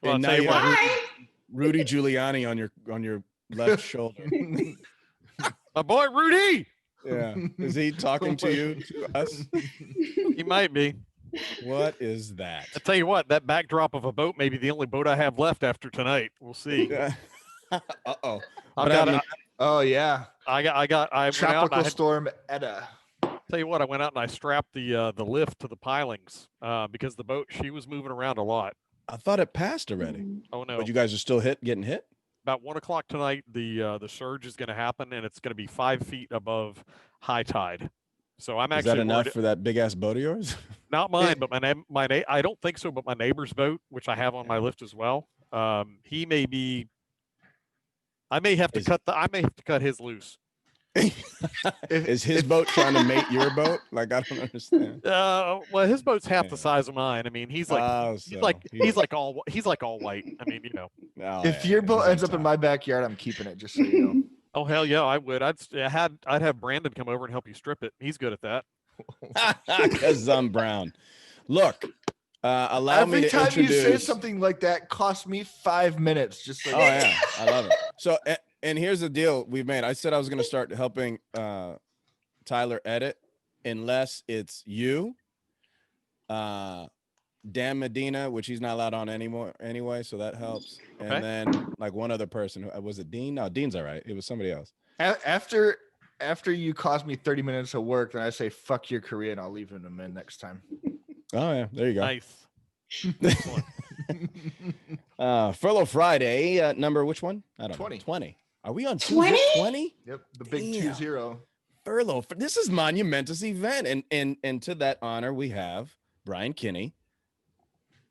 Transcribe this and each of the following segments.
Well, and now you have Rudy Giuliani on your left shoulder. My boy Rudy. Yeah, is he talking to you, to us? He might be. What is that? I tell you what, that backdrop of a boat may be the only boat I have left after tonight. We'll see. Uh-oh. Oh yeah. I went out and Tropical storm Edda. Tell you what, I went out and I strapped the lift to the pilings because the boat, she was moving around a lot. I thought it passed already. Oh no! But you guys are still getting hit? About 1 o'clock tonight, the surge is going to happen, and it's going to be 5 feet above high tide. So I'm actually. Is that enough for that big ass boat of yours? Not mine, but my I don't think so. But my neighbor's boat, which I have on my lift as well, he may be. I may have to cut his loose. Is his boat trying to mate your boat? Like, I don't understand. Well, his boat's half the size of mine. I mean, he's like all white. I mean, you know. Oh, if your boat ends up in my backyard, I'm keeping it. Just so you know. Oh hell yeah, I would. I'd have Brandon come over and help you strip it. He's good at that. Because I'm brown. Look, allow me to introduce. Every time you say something like that, costs me 5 minutes. Just like yeah, I love it. So. And here's the deal we've made. I said I was going to start helping Tyler edit, unless it's you, Dan Medina, which he's not allowed on anymore anyway, so that helps. Okay. And then like one other person. Was it Dean? No, Dean's all right. It was somebody else. After you cost me 30 minutes of work, then I say fuck your career and I'll leave him in next time. Oh yeah, there you go. Nice. Furlough Friday, number which one? I don't 20. know. 20. Are we on 20? Yep, the big 2-0. Furlough. This is monumentous event, and to that honor, we have Bryan Kinney,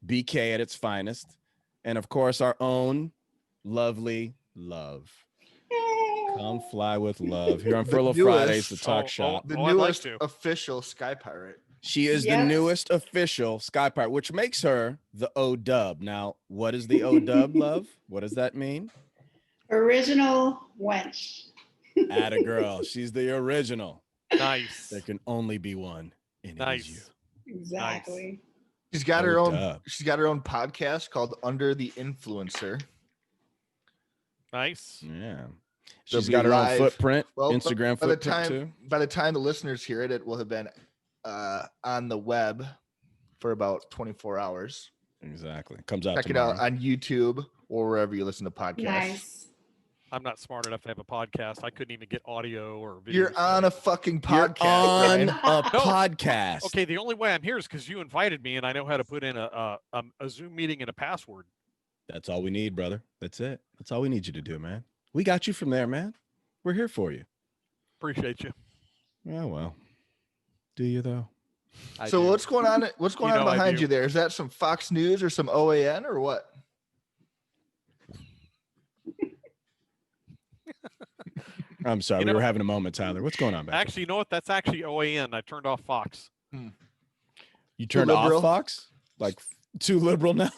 BK at its finest, and of course our own lovely Love. Come fly with Love here on Furlough Fridays, the talk shop. The newest official Sky Pirate. She is the newest official Sky Pirate, which makes her the O-Dub. Now, what is the O-Dub, Love? What does that mean? Original wench. Atta girl. She's the original. Nice. There can only be one. And nice. It is you. Exactly. Nice. She's got her own. She's got her own podcast called Under the Influencer. Nice. Yeah. She's got her own footprint. Well, Instagram footprint too. By the time the listeners hear it, it will have been on the web for about 24 hours. Exactly. Comes out. Check it out on YouTube or wherever you listen to podcasts. Nice. I'm not smart enough to have a podcast. I couldn't even get audio or video. You're on a fucking podcast. You're on a podcast. Okay, the only way I'm here is because you invited me, and I know how to put in a Zoom meeting and a password. That's all we need, brother. That's it. That's all we need you to do, man. We got you from there, man. We're here for you. Appreciate you. Oh, well. Do you, though? So what's going on? What's going on behind you there? Is that some Fox News or some OAN or what? I'm sorry. We were having a moment, Tyler. What's going on back Actually, you know what? That's actually OAN. I turned off Fox. You turned off Fox? Like too liberal now?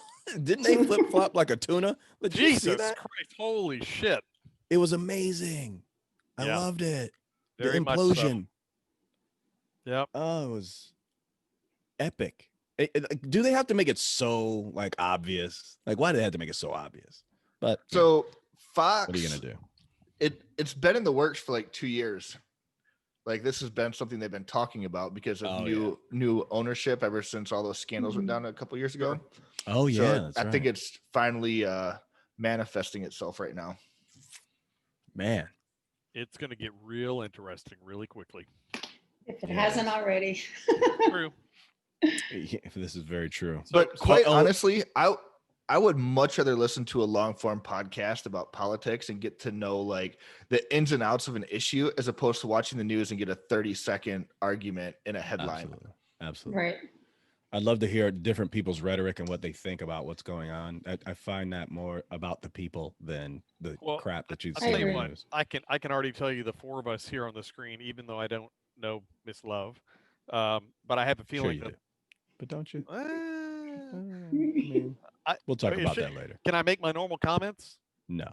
Didn't they flip-flop like a tuna? Did you see that? Christ. Holy shit. It was amazing. I loved it. Very the implosion. So. Yep. Oh, it was epic. Do they have to make it so like obvious? Like, why do they have to make it so obvious? But so Fox, what are you gonna do? It's been in the works for like 2 years. Like this has been something they've been talking about because of new ownership ever since all those scandals went down a couple years ago. Oh yeah, so I think it's finally manifesting itself right now. Man, it's gonna get real interesting really quickly. If it hasn't already. True. Yeah, this is very true. But quite honestly, I would much rather listen to a long form podcast about politics and get to know like the ins and outs of an issue as opposed to watching the news and get a 30-second argument in a headline. Absolutely. Right. I'd love to hear different people's rhetoric and what they think about what's going on. I find that more about the people than the crap that you see in the news. I can already tell you the four of us here on the screen, even though I don't know Miss Love, but I have a feeling that. But don't you? We'll talk about that later. Can I make my normal comments? No.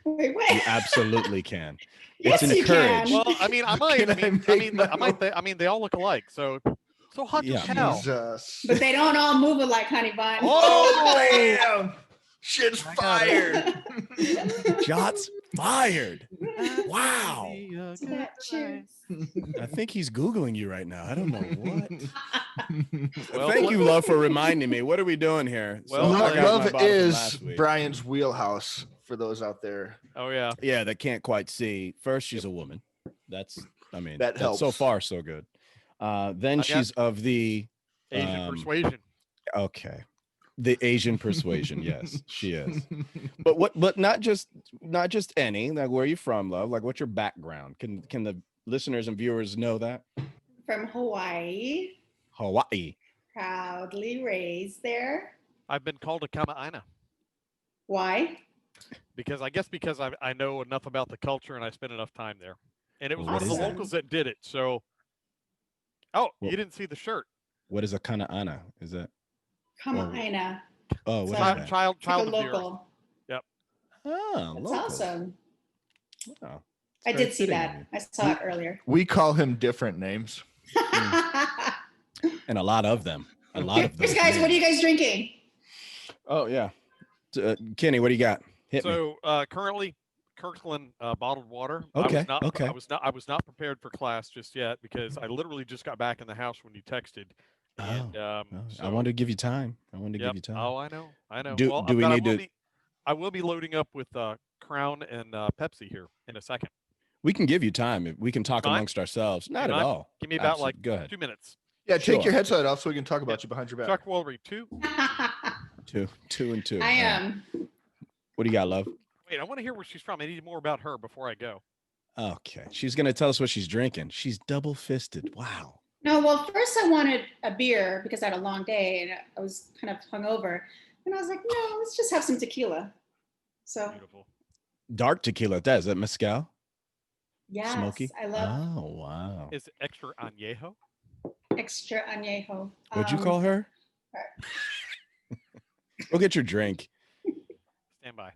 Wait. You absolutely can. Yes, It's encouraged. Well, I mean, I might. I mean, they all look alike. So. So hot Yeah. as hell. Jesus. But they don't all move like honey bun. Oh, damn. Shit's I got fired. Shots fired. Wow. So that cheers. I think he's Googling you right now. I don't know what. Well, Thank you, Love, for reminding me. What are we doing here? Well, I got my Love bottle from is last week. Brian's wheelhouse for those out there. Oh yeah. Yeah, that can't quite see. First, she's a woman. That That that's so helps. far so good. Then I got- she's of the Asian persuasion. okay, the Asian persuasion. Yes, she is. But not just any. Like, where are you from, Love? Like, what's your background? Can the listeners and viewers know that? From Hawaii, Hawaii. proudly raised there. I've been called a Kama'aina Why? because I know enough about the culture and I spent enough time there. And it was What one of is the that? locals that did it. So, oh, Well- you didn't see the shirt. What is a kana'ana? Is that? Kama'aina. Oh, what is So- that? Child It's like a of the earth. local. Oh, That's locals. awesome. Oh, I very did see fitting of that. you. I saw it earlier. We call him different names. And a lot of them. A lot of them. Here's guys, what are you guys drinking? Oh yeah, Kenny, what do you got? Hit me. So currently, Kirkland bottled water. Okay, okay. I was not prepared for class just yet because I literally just got back in the house when you texted. And, Oh, so, I wanted to give you time. yep. Give you time. Oh, I know. Do- well, do we but need to- I will be loading up with Crown and Pepsi here in a second. We can give you time. If we can talk Mind? amongst ourselves. Not at mind? all. Give me about Absolute- go ahead. 2 minutes. Yeah, take Sure. your headset off so we can talk about you behind your back. Chuck Woolery, 2. Two and two. I am. What do you got, Love? Wait, I want to hear where she's from. I need more about her before I go. Okay, she's gonna tell us what she's drinking. She's double fisted. Wow. No, well, first I wanted a beer because I had a long day and I was kind of hungover. And I was like, no, let's just have some tequila. So, Beautiful. Dark tequila. At that is that mezcal? yes, Smoky. I love Oh wow. Is it extra añejo? extra añejo. What'd you call her? Go get your drink. Stand by.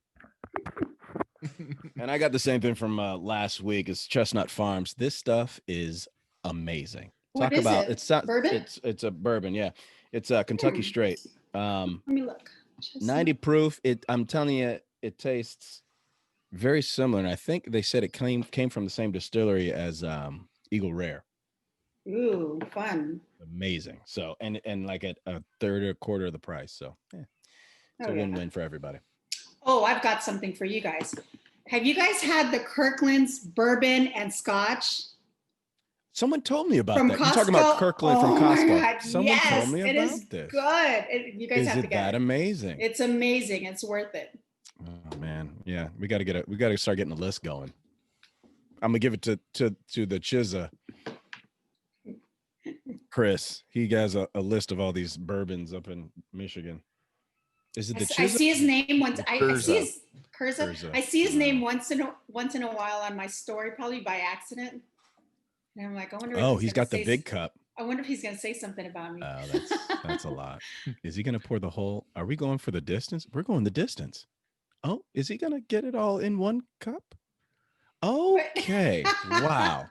And I got the same thing from last week. It's Chestnut Farms. This stuff is amazing. What Talk is about it? it's not Bourbon? it's a bourbon, yeah. It's a Kentucky Hmm. straight. Let me look. 90 proof. I'm telling you, it tastes very similar. And I think they said it came from the same distillery as Eagle Rare. Ooh, fun. Amazing. So and like at a third or quarter of the price. So yeah, it's Oh, a yeah. win-win for everybody. Oh, I've got something for you guys. Have you guys had the Kirkland's bourbon and scotch? Someone told me about From that. You're talking about Costco? Kirkland from Oh my Costco. God, Someone yes, told me it about is this. good. You guys Is have to it get that it. amazing? It's amazing. It's worth it. Oh man, yeah, we got to start getting the list going. I'm gonna give it to the Chizza, Chris. He has a list of all these bourbons up in Michigan. Is it the I Chizza? see his name once. I see his Curza. Curza. I see his name once in a while on my story, probably by accident. And I'm like, I wonder. If Oh, he's gonna got the say big cup. I wonder if he's gonna say something about me. Oh, that's a lot. Is he gonna pour the whole? Are we going for the distance? We're going the distance. Oh, is he gonna get it all in one cup? Okay. Wow.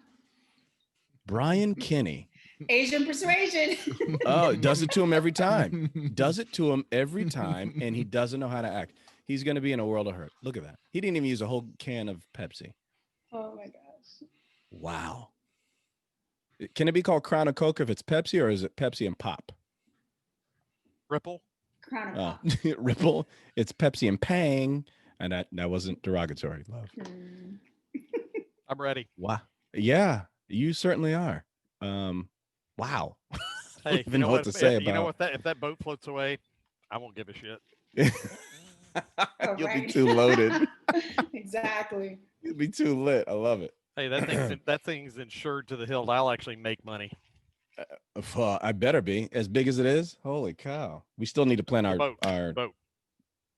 Bryan Kinney. Asian persuasion. Oh, it does it to him every time. Does it to him every time, and he doesn't know how to act. He's going to be in a world of hurt. Look at that. He didn't even use a whole can of Pepsi. Oh my gosh. Wow. Can it be called Crown of Coke if it's Pepsi, or is it Pepsi and Pop? Ripple. Crown of Oh, Pop. Ripple. It's Pepsi and Pang, and that wasn't derogatory, Love. Hmm. I'm ready. Wow. Yeah, you certainly are. Wow. I Hey, don't even know what to say You know about. what? If that boat floats away, I won't give a shit. Oh, You'll be right. too loaded. Exactly. You'll be too lit. I love it. Hey, that thing's insured to the hilt. I'll actually make money. I better be as big as it is. Holy cow! We still need to plan our Boat.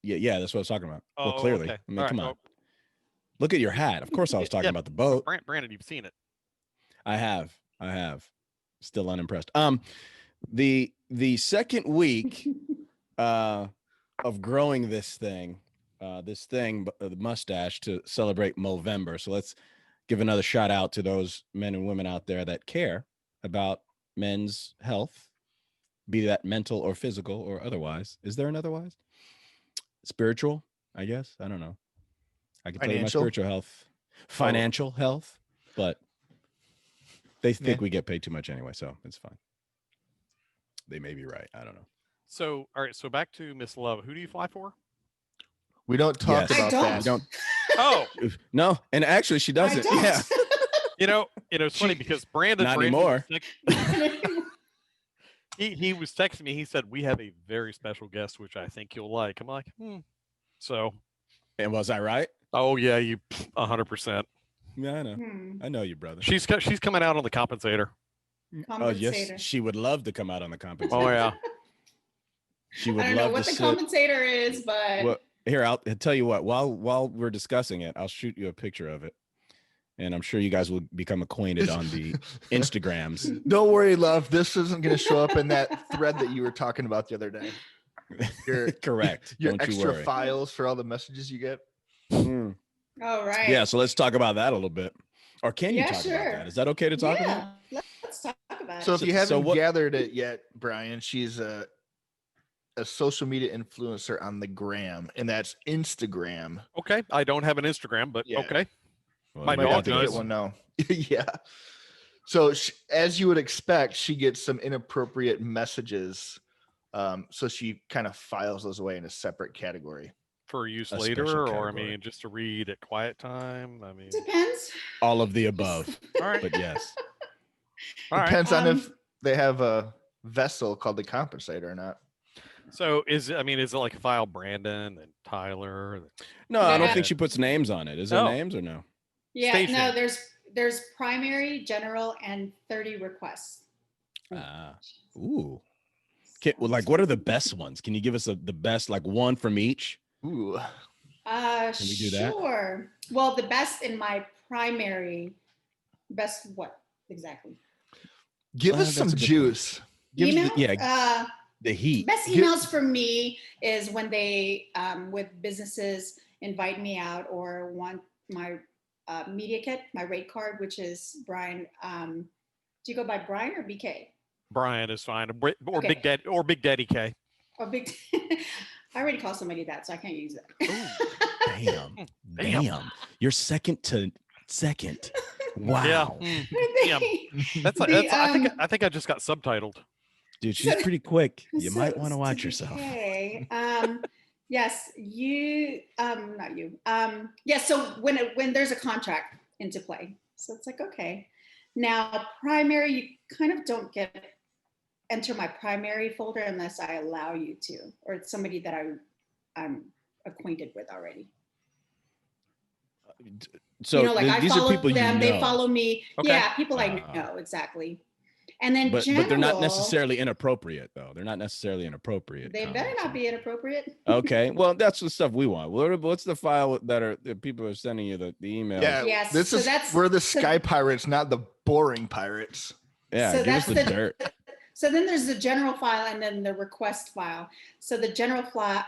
Yeah. That's what I was talking about. Oh, Well, clearly, okay. I mean, All right, come on. well, Look at your hat. Of course, I was talking Yeah, about the boat. Brandon, you've seen it. I have. Still unimpressed. The second week of growing this thing, the mustache, to celebrate Movember. So let's give another shout out to those men and women out there that care about men's health, be that mental or physical or otherwise. Is there an otherwise? Spiritual, I guess. I don't know. I can tell you my Financial? spiritual health, financial health, but they think we get paid too much anyway, so it's fine. They may be right. I don't know. So, all right. So back to Miss Love. Who do you fly for? We don't talk Yes. about I don't. that. You don't. Oh, No, and actually, she I doesn't. don't. Yeah, it's funny because Brandon not anymore. He was texting me. He said we have a very special guest, which I think you'll like. I'm like, So, And was I right? oh yeah, you 100%. Yeah, I know. I know you, brother. She's coming out on the compensator. Oh yes, Compensator. she would love to come out on the compensator. Oh yeah. She would I don't love know what to the sit. compensator is, but Well, here I'll tell you what. While we're discussing it, I'll shoot you a picture of it, and I'm sure you guys will become acquainted on the Instagrams. Don't worry, love. This isn't going to show up in that thread that you were talking about the other day. Your Correct. Your Don't you extra worry. files for all the messages you get. Mm. all right. Yeah, so let's talk about that a little bit. Or can you Yeah, talk sure. about that? Is that okay to talk about? Yeah, let's talk about So it. if you So haven't what- gathered it yet, Brian, she's a social media influencer on the gram, and that's Instagram. Okay. I don't have an Instagram, but Yeah. okay. Well, My you Might might have dog to get does. one now. Yeah. So as you would expect, she gets some inappropriate messages. So she kind of files those away in a separate category. For use A later, special or I category. mean, just to read at quiet time. I mean, Depends. all of the above. all right. But yes. All right. Depends on if they have a vessel called the compensator or not. So is it like a file Brandon and Tyler? No, I don't Yeah. think she puts names on it. Is there Oh. names or no? Yeah, Station. no, there's primary, general, and 30 requests. Ooh. Well, like, what are the best ones? Can you give us the best, like one from each? Ooh. Can we do that? Sure. Well, the best in my primary, best what exactly? Give Well, us some that's a good juice. Give us Email? the heat. Best emails for me is when they, with businesses, invite me out or want my media kit, my rate card, which is Brian. Do you go by Brian or BK? Brian is fine, or Okay. Big Daddy K. Or big. I already called somebody that, so I can't use that. Damn. You're second to second. Wow. Yeah. That's like I think I just got subtitled. Dude, she's pretty quick. You So- might want to so watch yourself. Okay. Yes, you. Not you. Yeah. So when there's a contract into play, so it's like okay. Now primary, you kind of don't enter my primary folder unless I allow you to, or it's somebody that I'm acquainted with already. So I these are follow people them, you they know. follow me. Okay. Yeah, people I know exactly. And then But general, they're not necessarily inappropriate, though. They're not necessarily inappropriate. They better comments. not be inappropriate. Okay, well, that's the stuff we want. What's the file that people are sending you the emails? Yeah. Yes, This so is that's- we're the so- sky pirates, not the boring pirates. Yeah, So give us the that's dirt. So then there's the general file and then the request file. So the general file,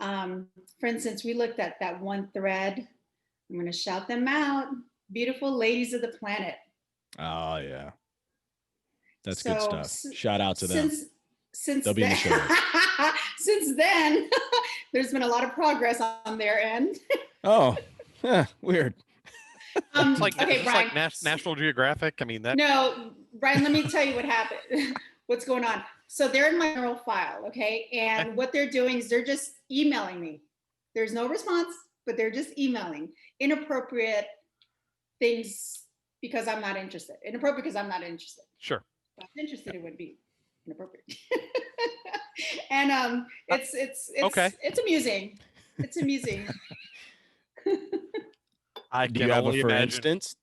for instance, we looked at that one thread. I'm going to shout them out. Beautiful ladies of the planet. Oh yeah, that's good So, stuff. Shout out to them. Since They'll be in the then, show since then, there's been a lot of progress on their end. Oh, weird. It's like okay, it's Brian. like National Geographic. I mean that. No, Brian, let me tell you what happened. What's going on? So they're in my general file, okay? And what they're doing is they're just emailing me. There's no response, but they're just emailing inappropriate things because I'm not interested. Inappropriate because I'm not interested. Sure. If I was interested, it would be inappropriate. And it's Okay. It's amusing. It's amusing. I Do can you have a only for imagine. instance?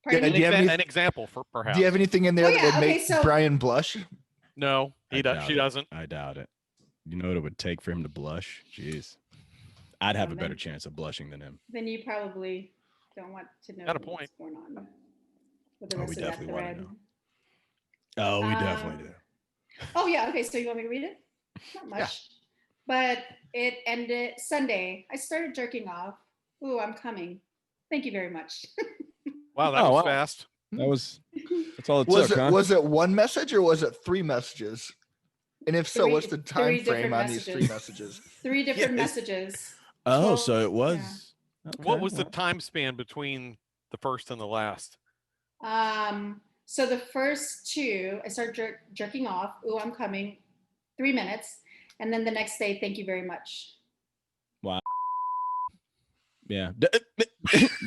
Pardon Yeah, me? do you have any- An example for perhaps. Do you have anything in there Oh, that yeah, would okay, make so- Brian blush? No, I doubt she it. doesn't. I doubt it. You know what it would take for him to blush? Jeez. I'd have a better chance of blushing than him. Then you probably don't want to know Got a point. what's going on with the Oh, rest we of that definitely wanna thread. know. Oh, we definitely do. Oh yeah, okay. So you want me to read it? Not much, but it ended Sunday. I started jerking off. Ooh, I'm coming. Thank you very much. Wow, that Oh, was wow. fast. That's all it Was took, it huh? was it one message or was it 3 messages? And if so, what's the time three frame different on these 3 messages. messages? 3 different Yes. messages. Oh, 12 so it was. yeah. What Okay, was the well, time span between the first and the last? So the first 2, I started jerking off. Ooh, I'm coming. 3 minutes. And then the next day, thank you very much. yeah.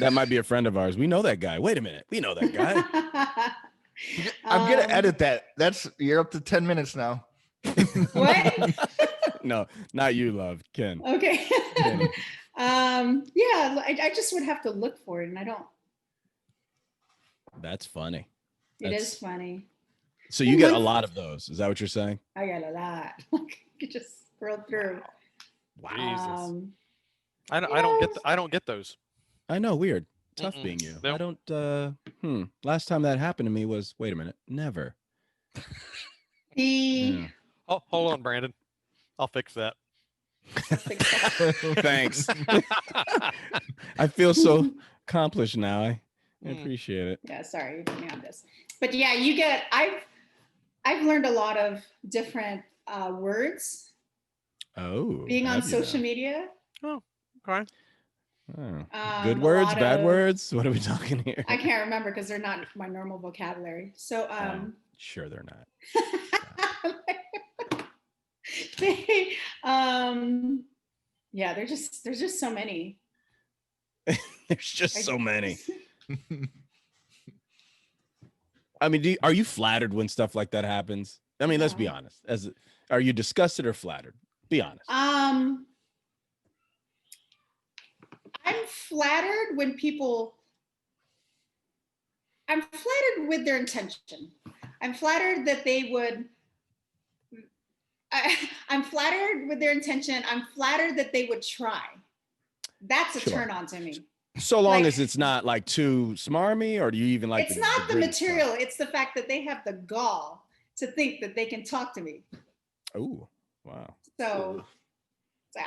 That might be a friend of ours. We know that guy. Wait a minute. We know that guy. I'm gonna edit that. You're up to 10 minutes now. What? No, not you, love. Ken. Okay. Kenny. Yeah, I just would have to look for it, and I don't. That's funny. It is funny. So you get a lot of those. Is that what you're saying? I got a lot. You could just scroll through. Jesus. Yeah. I don't get those. I know. Weird. Tough Mm-mm. being you. Nope. I don't. Last time that happened to me was. Wait a minute. Never. The Yeah. Oh, hold on, Brandon. I'll fix that. Thanks. I feel so accomplished now. I Mm. appreciate it. Yeah, sorry, you put me on this. But yeah, I've learned a lot of different words Oh. being on have you social now? media. Okay. Oh. A Good words, lot bad of- words. What are we talking here? I can't remember because they're not my normal vocabulary. So Sure, they're not. they yeah, there's just so many. There's just so many. I mean, are you flattered when stuff like that happens? I mean, let's be No. honest. Are you disgusted or flattered? Be honest. I'm flattered when people. I'm flattered with their intention. I'm flattered that they would. I'm flattered with their intention. I'm flattered that they would try. That's a Sure. turn on to me. So long like- as it's not like too smarmy, or do you even like? It's not the gritty material. It's the fact that they have the gall to think that they can talk to me. stuff? Oh, wow. So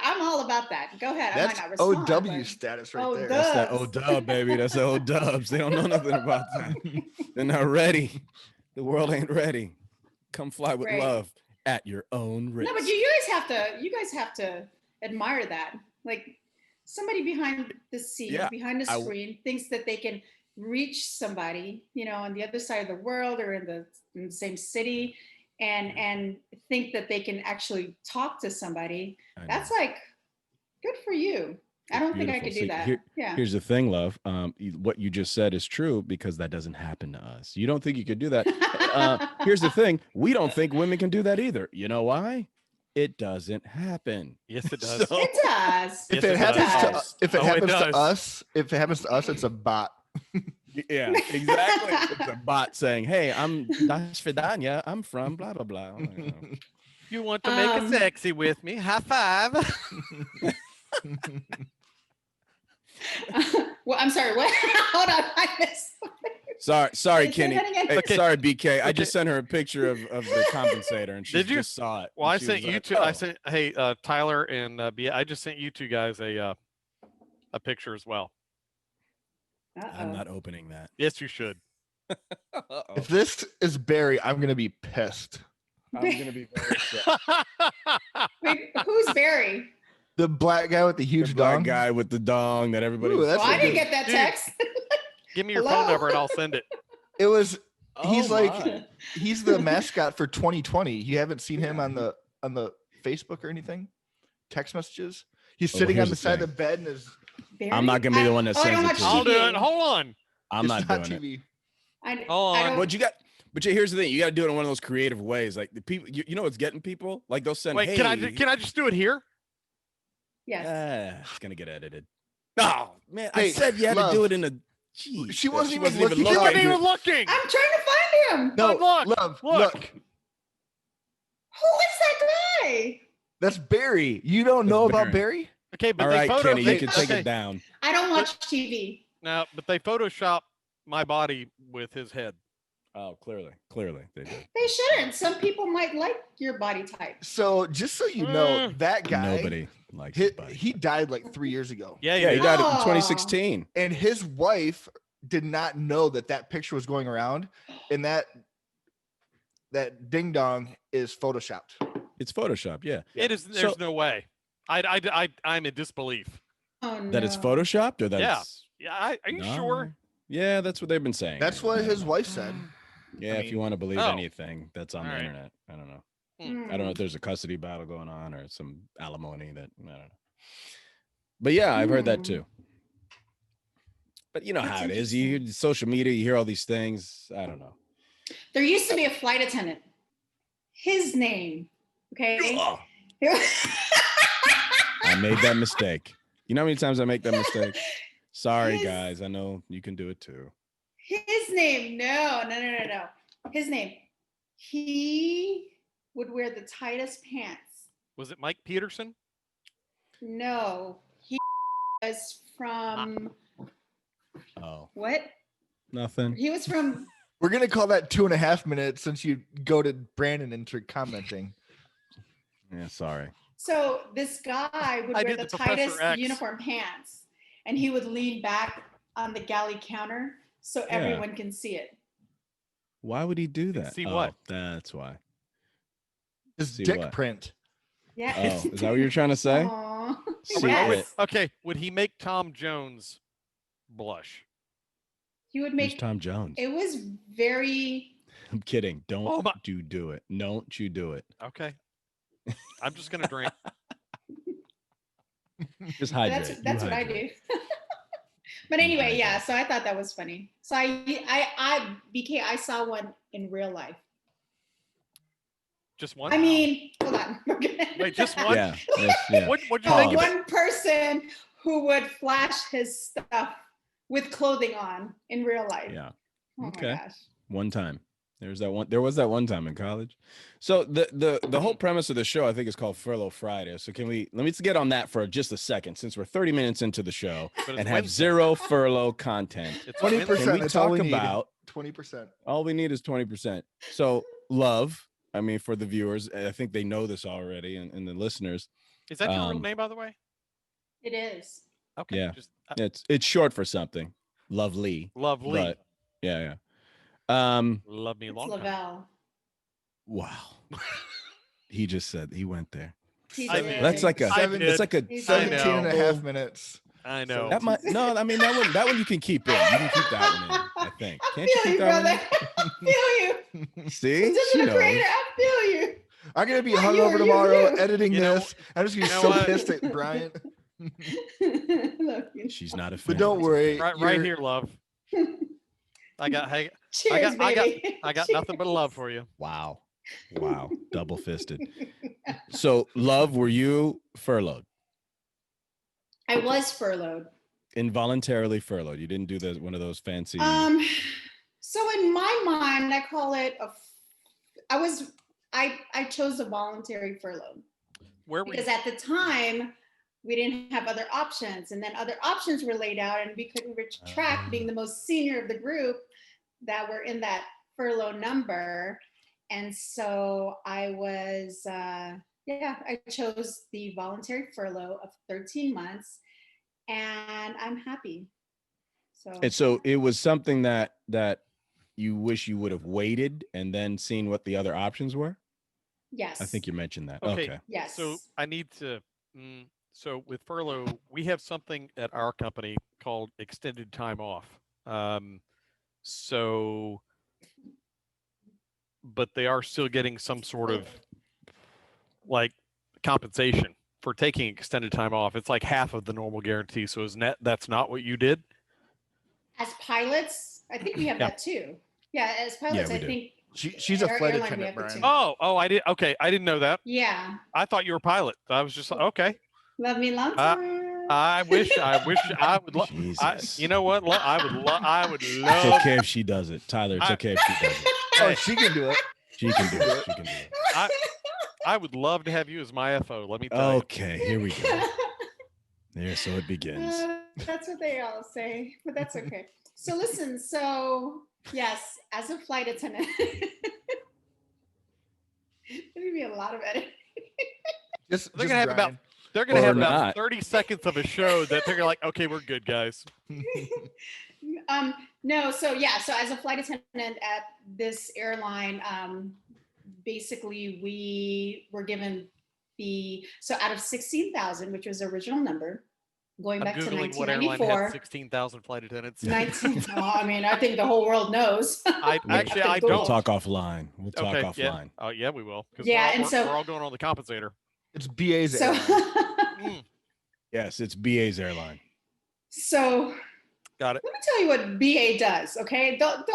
I'm all about that. Go ahead. That's I might not respond. OW but- status right Oh, there. duh. That's that old dub, baby. That's the old dubs. They don't know nothing about that. They're not ready. The world ain't ready. Come fly with Right. love at your own risk. No, but you guys have to admire that. Like somebody behind the scene, Yeah, behind the I- screen, thinks that they can reach somebody, on the other side of the world or in the same city, and think that they can actually talk to somebody. I know. That's like good for you. I don't think I Beautiful. could do See, that. Yeah. Here's the thing, love. What you just said is true because that doesn't happen to us. You don't think you could do that. Here's the thing. We don't think women can do that either. You know why? It doesn't happen. Yes, it does. So- It does. If Yes, it it happens does. to if it Oh, it happens to does. us, it's a bot. Yeah, exactly. It's a bot saying, "Hey, I'm Das Vidania. I'm from blah blah blah." You want to make it sexy with me? High five. Well, I'm sorry. What? Hold on. I missed. Sorry, Say Kenny. that again. Hey, Okay. sorry, BK. I Okay. just sent her a picture of the compensator, and she Did you? just saw it. Well, and I she sent was you like, two. "Oh." I sent Tyler and I just sent you two guys a picture as well. I'm Uh-oh. not opening that. Yes, you should. If this is Barry, I'm gonna be pissed. I'm gonna be very upset. Wait, who's Barry? The black guy with the The huge black dong. guy with the dong that everybody. Ooh, that's Well, I a didn't good- get that Dude. text. Give me your Hello? phone number and I'll send it. It was he's Oh, like my. he's the mascot for 2020. You haven't seen him on the Facebook or anything? Text messages. He's Oh, sitting here's on the the side of the thing. bed and his Barry? I'm not gonna be the one that I don't sends it watch to you. I'll do TV. it. Hold on. I'm it's not doing it. TV. Hold I on. don't- But you got. But here's the thing: you got to do it in one of those creative ways. Like the people, you know, what's getting people. Like they'll send. Wait, hey, can I just do it here? Yes. It's gonna get edited. No, man, I Hey, said you had love. to do it in a. Geez, She wasn't even You looking. weren't even looking. I'm trying to find him. No, Look, love, look. look. Who is that guy? That's Barry. You don't That's know about Barry. Barry? Okay, but All they right, photo. Kenny, they, you can take okay, it down. I don't watch TV. now, but they Photoshop my body with his head. Oh, clearly, they did. They shouldn't. Some people might like your body type. So just so you know, that guy Nobody likes his body. he died like 3 years ago. Yeah, Yeah, he did. died in Oh. 2016. And his wife did not know that picture was going around, and that ding dong is photoshopped. It's Photoshop. Yeah. It is. There's no way. I'm in disbelief. Oh no. That it's Photoshopped or that's Yeah. Are you sure? Yeah, that's what they've been saying. That's what his wife said. Yeah, if you want to believe Oh. anything that's on the internet. I don't know. I don't know if there's a custody battle going on or some alimony that I don't know. But yeah, I've heard that too. But you know That's how it is. You hear social media, you hear all these things. I don't know. There used to be a flight attendant. His name. Okay. Oh, I made that mistake. You know how many times I make that mistake? Sorry, guys. I know you can do it too. His name. No. His name. He would wear the tightest pants. Was it Mike Peterson? No. He was from Oh, what? nothing. He was from We're gonna call that 2.5 minutes since you goaded Brandon into commenting. Yeah, sorry. So this guy would I wear did the the Professor tightest X. uniform pants, and he would lean back on the galley counter so everyone can see it. Why would he do that? See what? That's why. His See dick what? print. Yeah. Oh, is that what you're trying to say? Aw. Secret. Yes. Okay. Would he make Tom Jones blush? He would Who's make Tom Jones? it was very I'm kidding. Don't Oh my- you do it. Don't you do it. Okay. I'm just gonna drink. Just hydrate. that's what I do. But anyway, yeah, so I thought that was funny. So I saw one in real life. Just one. I mean, hold on. Wait, just one. Yeah. Yeah. What'd you Oh, think of it? one person who would flash his stuff with clothing on in real life. Yeah. Oh Okay. my gosh. One time. There was that one time in college. So the whole premise of the show, I think, is called Furlough Friday. So let me get on that for just a second, since we're 30 minutes into the show But it's and have Wednesday. zero furlough content. It's 20%. Wednesday. Can we That's all we talk need. about 20%. all we need is 20%. So love, I mean, for the viewers, I think they know this already, and the listeners. Is that your real name, by the way? It is. Okay. Yeah. Just It's short for something. Lovely. lovely. But yeah. Love me It's long time. Lavelle. Wow. He just said he went there. He I did. did. That's like a I did. it's like a He's 17 know. and a half minutes. I know. that might no, I mean that one you can keep in. You can keep that one in, I think. Can't you I feel keep you, that brother. I feel you. one in? See? Just She a knows. creator. I feel you. I'm gonna be You hungover are- tomorrow you. editing You know- this. I'm just gonna be you know so what? pissed at Brian. Look, you- She's not a fan. But don't worry. right you're- here, love. Hey, Cheers, I baby. got nothing but love for you. Wow. Double fisted. So, love, were you furloughed? I was furloughed. Involuntarily furloughed. You didn't do one of those fancy So in my mind, I call it I chose a voluntary furlough Where were you? because at the time we didn't have other options, and then other options were laid out, and we couldn't retract being the most senior of the group that were in that furlough number. And so I was, I chose the voluntary furlough of 13 months, and I'm happy. And so it was something that you wish you would have waited and then seen what the other options were? Yes. I think you mentioned that. Okay. Okay. Yes. So I need to. So with furlough, we have something at our company called extended time off. But they are still getting some sort of like compensation for taking extended time off. It's like half of the normal guarantee. So that's not what you did? As pilots, I think we have Yeah. that too. Yeah, as pilots, we I do. think. She's a Our flight airline, we attendant, have it Brian. too. Oh, I did. Okay. I didn't know that. Yeah. I thought you were a pilot. I was just like, okay. Love me long time. I wish I would love. Jesus. You know what? I would It's love. okay if she does it. Tyler, it's okay if she does it. Oh, she can do it. She can do it. She can do it. I would love to have you as my FO. Let me tell Okay, here we go. There, so it begins. That's what they all say, but that's okay. So listen, yes, as a flight attendant, there's gonna be a lot of editing. They're gonna have about. They're gonna Or have about not. 30 seconds of a show that they're like, okay, we're good, guys. No, so yeah, so as a flight attendant at this airline, basically we were given so out of 16,000, which was the original number, going I'm back to Googling what airline 1994. had 16,000 flight attendants. 19, well, I mean, I think the whole world knows. I actually, I We'll don't. talk offline. We'll talk Okay, offline. yeah. Oh, yeah, we will. Because Yeah, we're, and so- we're all going on the compensator. It's BA's So, airline. Yes, it's BA's airline. so Got it. let me tell you what BA does, okay? Don't.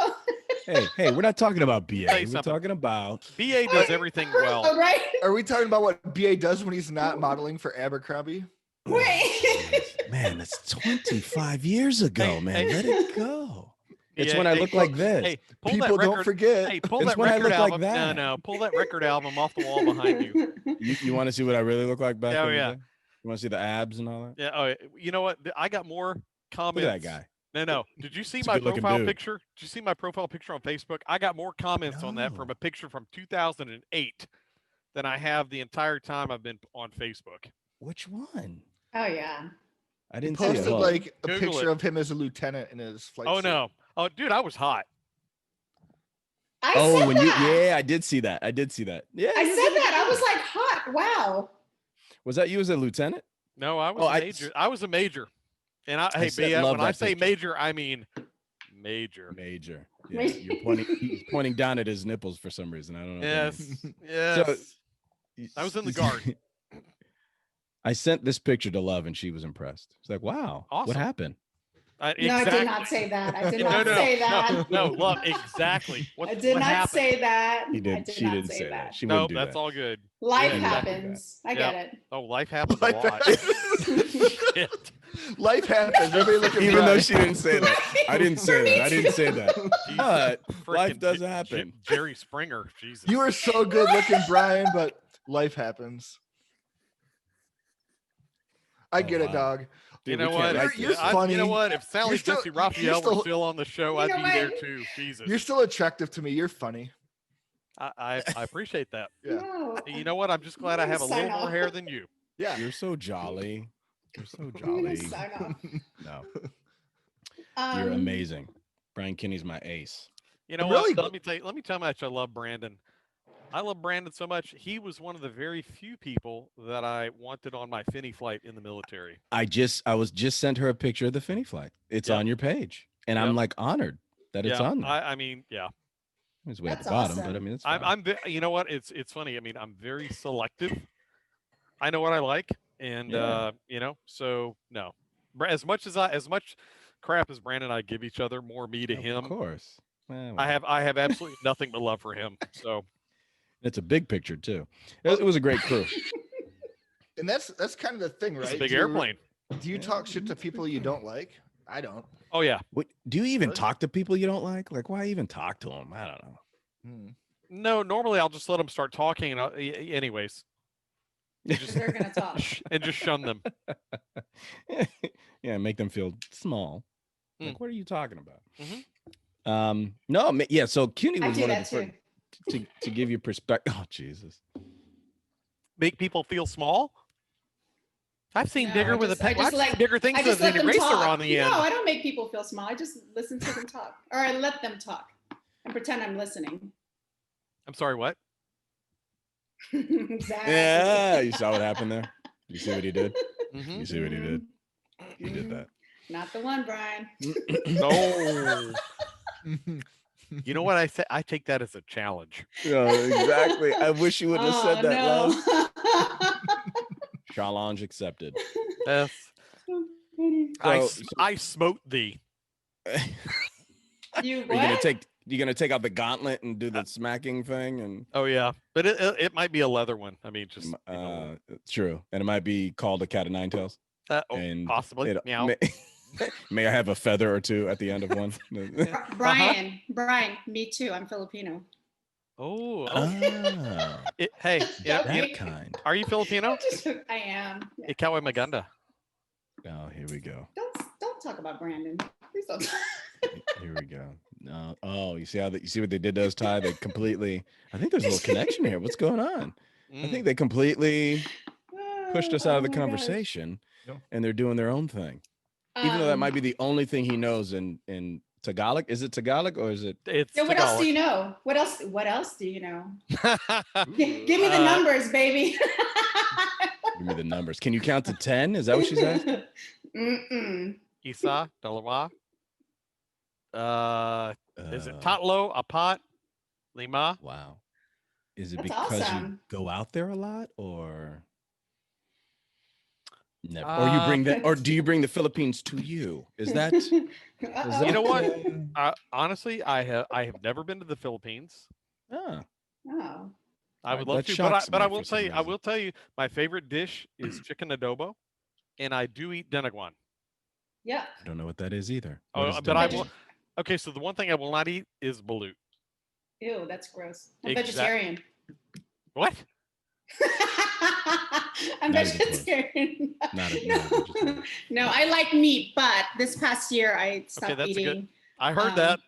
Hey, we're not talking about BA. Tell you We're something. talking about BA does everything well. All right. Are we talking about what BA does when he's not modeling for Abercrombie? Wait. Man, that's 25 years ago, Hey, man. hey. Let it go. It's Yeah, when I hey, look like this. Hey, pull People that record. don't forget. Hey, pull It's that when I record look like album. that. No, pull that record album off the wall behind you. You want to see what I really look like back Oh, in the yeah. day? You want to see the abs and all that? Yeah. Oh, you know what? I got more comments. Look at that guy. No. Did you see He's a my good-looking profile dude. picture? Did you see my profile picture on Facebook? I got more comments on that from No. a picture from 2008 than I have the entire time I've been on Facebook. Which one? Oh yeah. I didn't see Posted it. Hold on. like a Google picture it. of him as a lieutenant in his flight Oh suit. no. Oh, dude, I was hot. I Oh, said when that. yeah, I did see that. Yeah, I said that. I was like, hot. Wow. Was that you as a lieutenant? No, I was Oh, a I- major. I was a major. And hey, said love when I that say picture. major, I mean major. Major. Yeah, you're pointing. He's pointing down at his nipples for some reason. I don't know. what that Yes. means. Yes. I was in the guard. I sent this picture to Love, and she was impressed. She's like, "Wow, what Awesome. happened?" No, Exactly. I did not say that. I did not no, say that. No, love, exactly. I did what not happened? say that. He did. I did She not didn't say say that. She No, wouldn't do that's that. all good. Life Yeah. happens. I get it. Oh, life happens Life a lot. happens. Shit. Life happens. Everybody look at Even though Brian. she didn't say that, I didn't say that. I didn't say that. But life Frickin' does happen. Jerry Springer. Jesus. You are so good looking, Brian, but life happens. I get it, wow. dog. You Dude, know we what? can't write You're this. funny. You know what? If Sally You're still- Jesse you're Raphael were still- still on the show, You I'd know be there what? too. Jesus. You're still attractive to me. You're funny. I appreciate that. Yeah. No. You know what? I'm just glad I have a Sign little more off. hair than you. Yeah. You're so jolly. You're so I'm gonna jolly. sign off. No, Um, you're amazing. Bryan Kinney's my ace. You know I'm what? really Let me tell you how much I love Brandon. I love Brandon so much. He was one of the very few people that I wanted on my Finney flight in the military. I was just sent her a picture of the Finney flight. It's Yep. on your page, and Yep. I'm like honored that it's yeah, on there. I mean, yeah. It's way at the That's bottom, but awesome. I mean, it's fine. You know what? It's funny. I mean, I'm very selective. I know what I like, and Yeah. you know, so no. As much crap as Brandon and I give each other, more me to Of him. course. Well, I have absolutely nothing but love for him. So it's a big picture too. It was a great crew. And that's kind of the thing, right? it's a big Do you- airplane. Do you talk shit to people you don't like? I don't. Oh yeah. What, do you even Really? talk to people you don't like? Like, why even talk to them? I don't know. Hmm. No, normally I'll just let them start talking, and anyways, because they're gonna talk. and just shun them. Yeah, make them feel small. Like, Mm. what are you talking about? Mhm. No, yeah. So CUNY I was do one of that the too. first to give you perspective. Oh, Jesus. Make people feel small. I've seen No, bigger I with just- a I pen. just I've seen like- bigger things I just with let an them eraser talk. on the end. No, I don't make people feel small. I just listen to them talk, or I let them talk and pretend I'm listening. I'm sorry, what? Exactly. Yeah, you saw what happened there. You see what he did. Mhm. You see what he did. He did that. Not the one, Brian. No. You know what I say? I take that as a challenge. No, exactly. I wish you would have said that, love. love. Challenge accepted. Yes. So- I smote thee. You Are you gonna what? take out the gauntlet and do the smacking thing and Oh yeah, but it might be a leather one. I mean, just you know, true. And it might be called a cat of nine tails. oh, possibly. Meow. May I have a feather or two at the end of one? Brian, me too. I'm Filipino. Oh, Ah, hey, yeah, Okay. that kind. are you Filipino? I am. Yeah. Ikaw ay maganda. Oh, here we go. Don't talk about Brandon. Please don't. Here we go. No. Oh, you see you see what they did to us, Ty? They completely. I think there's a little connection here. What's going on? I think they completely pushed us out of the Oh my gosh. conversation, Yeah. and they're doing their own thing. Even though that might be the only thing he knows in Tagalog? Is it Tagalog or is it? It's Yeah, what else do Tagalog. you know? What else do you know? Ooh. Give me the numbers, baby. Give me the numbers. Can you count to 10? Is that what she's asking? Mm-mm. Isa, Dalawa. Is it Uh, Tatlo, Apat, Lima? Wow. Is it That's because you awesome. go out there a lot or never? Or you bring that, or do you bring the Philippines to you? Is that, is Uh-oh. You know what? uh, Honestly, I have never been to the Philippines. ah, Oh. I would That love to, shocks but I me will for some tell you, I reason. will tell you, my favorite dish is chicken adobo, and I do eat denaguan. Yeah. I don't know what that is either. Oh, What is but I Dunkin'? will. Okay, so the one thing I will not eat is balut. Ew, that's gross. I'm Exact- vegetarian. What? I'm Not even close. vegetarian. Not a vegetarian. No, I like meat, but this past year I stopped that's a good- eating. I heard Um, that.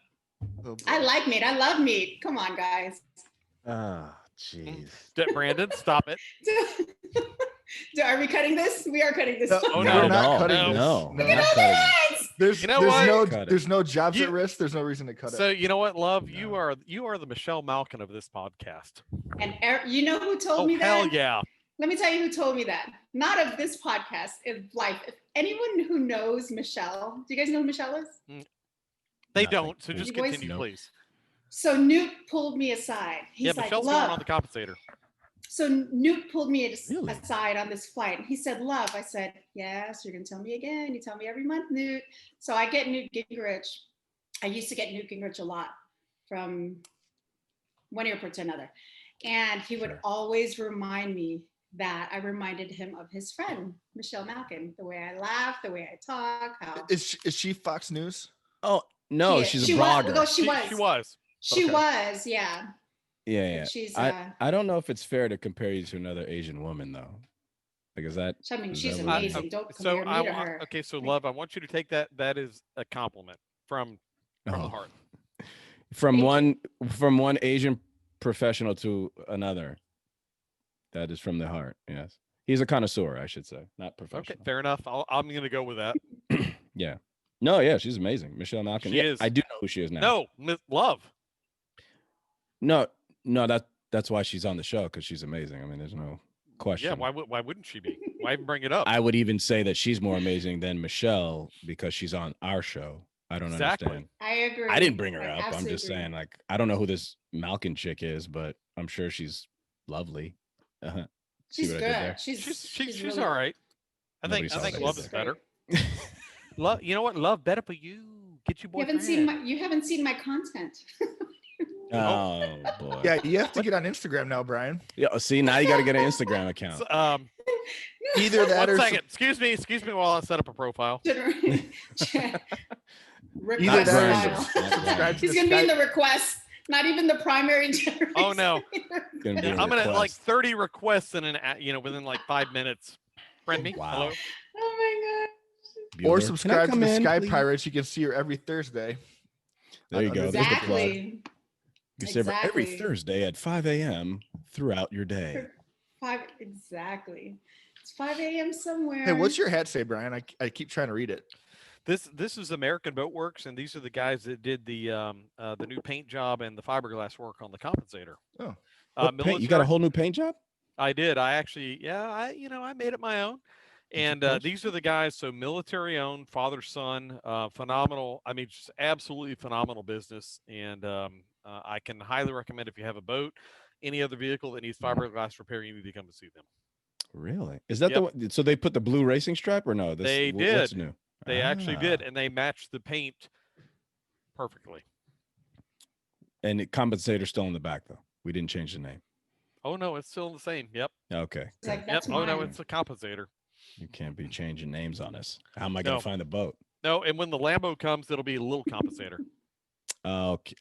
Oh, boy. I like meat. I love meat. Come on, guys. Ah, jeez. Brandon, stop it. Are we cutting this? We are cutting this. No, Oh, we're no. not No, cutting no. this. No, No. we're not cutting it. Yes! There's, You know there's what? no Cut it. there's no jobs You- at risk. There's no reason to cut So it. you know what, love? No. You are the Michelle Malkin of this podcast. And you know who told Oh me that? hell yeah! Let me tell you who told me that. Not of this podcast, of life. If anyone who knows Michelle, do you guys know who Michelle is? They Nothing. don't. So Please. just You boys- continue, Nope. please. So Newt pulled me aside. He's Yeah, like, Michelle's going love. on the compensator. So Newt pulled me Really? aside on this flight. And he said, love. I said, yes, you're going to tell me again. You tell me every month, Newt. So I get Newt Gingrich. I used to get Newt Gingrich a lot from one airport to another. And he would Sure. always remind me that I reminded him of his friend, Michelle Malkin, the way I laugh, the way I talk, how Is she Fox News? Oh, no, she she's a was. blogger. No, she was. She was. She Okay. was, yeah. Yeah. She's I don't know if it's fair to compare you to another Asian woman though. Like, is that? I mean, Is she's that what it is? amazing. Don't So compare me to her. okay, so love, I want you to take that is a compliment from the Oh. heart. From Thank one Asian professional to another. That is from the heart. Yes. He's a connoisseur, I should say, not Okay, professional. fair enough. I'm going to go with that. Yeah. No, yeah, she's amazing. Michelle Malkin. She Yeah, is. I do know who she is now. No, love. No, that's why she's on the show, because she's amazing. I mean, there's no question. Yeah, why wouldn't she be? Why even bring it up? I would even say that she's more amazing than Michelle because she's on our show. I don't Exactly. understand. I agree. I didn't bring her I up. I'm absolutely just agree. saying, like, I don't know who this Malkin chick is, but I'm sure she's lovely. Uh-huh. See She's what I did good. there? She's really all right. I Nobody think saw love that is either. better. Love, you know what? Love better for you. Get your You boyfriend. haven't seen my content. Oh boy. Yeah, you have to get on Instagram now, Brian. Yeah. See, now you got to get an Instagram account. So, Either that one or second. Excuse me while I set up a profile. Either Request that file. or Not subscribe Brian. to He's the gonna be in Skype. the request, not even the primary generator. Oh, no. Gonna be a I'm gonna like request. 30 requests in within like 5 minutes. Friend me. Wow. Hello. Oh my Bueller. Or Can I subscribe to come the in, Sky please? Pirates. You can see her every Thursday. There you on go. the There's the plug. Exactly. You see her every Exactly. Thursday at 5 a.m. throughout your day. Exactly. It's 5 a.m. somewhere. Hey, what's your hat say, Brian? I keep trying to read it. This is American Boat Works, and these are the guys that did the new paint job and the fiberglass work on the compensator. Oh. What paint? You got a military- whole new paint job? I did. I actually, I made it my own. And course. these are the guys. So military owned, father son, phenomenal. I mean, just absolutely phenomenal business. And I can highly recommend if you have a boat, any other vehicle that needs fiberglass repair, you need to come to see them. Really? Is that Yep. the one? So they put the blue racing stripe or no? They What's did. new? They actually did, Ah. and they matched the paint perfectly. And the compensator's still in the back though. We didn't change the name. Oh no, it's still the same. Yep. Okay. It's like, good. Yep. that's Oh no, mine. it's a compensator. You can't be changing names on us. How am I going No. to find the boat? No, and when the Lambo comes, it'll be a little compensator. Okay.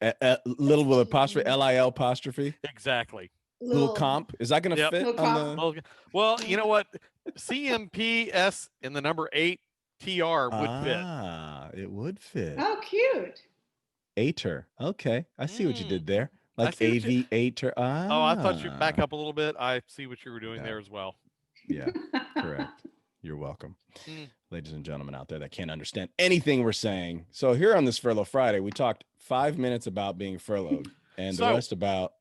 Little with apostrophe, LIL apostrophe. Exactly. Little comp. Is that going to Yep. fit Little on comp. the? Well, you know what? CMPS and the number 8 TR would fit. Ah, it would fit. Oh, cute. Ater. Okay. I see what you did there. I Like see what you- aviator. Ah. Oh, I thought you'd back up a little bit. I see what you were doing Yeah. there as well. Yeah, correct. You're welcome. Mm. Ladies and gentlemen out there that can't understand anything we're saying. So here on this Furlough Friday, we talked 5 minutes about being furloughed and the So- rest about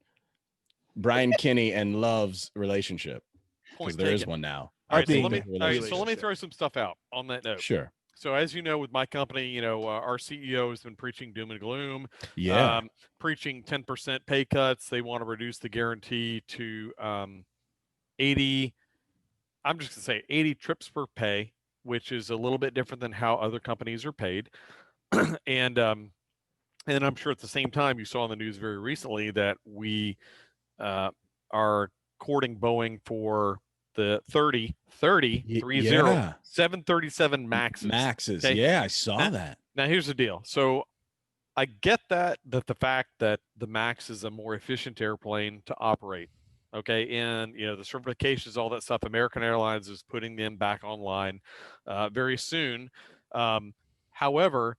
Bryan Kinney and Love's relationship. Because Point there is taken. one now. All right, so being let me the let me throw some stuff out on that note. Sure. So as you know, with my company, our CEO has been preaching doom and gloom, Yeah. preaching 10% pay cuts. They want to reduce the guarantee to 80. I'm just gonna say 80 trips per pay, which is a little bit different than how other companies are paid. and I'm sure at the same time you saw in the news very recently that we are courting Boeing for the 30 yeah. 737 Maxes. Maxes. Okay? Yeah, I saw that. Now here's the deal. So I get that the fact that the Max is a more efficient airplane to operate. Okay, and the certifications, all that stuff. American Airlines is putting them back online very soon. However,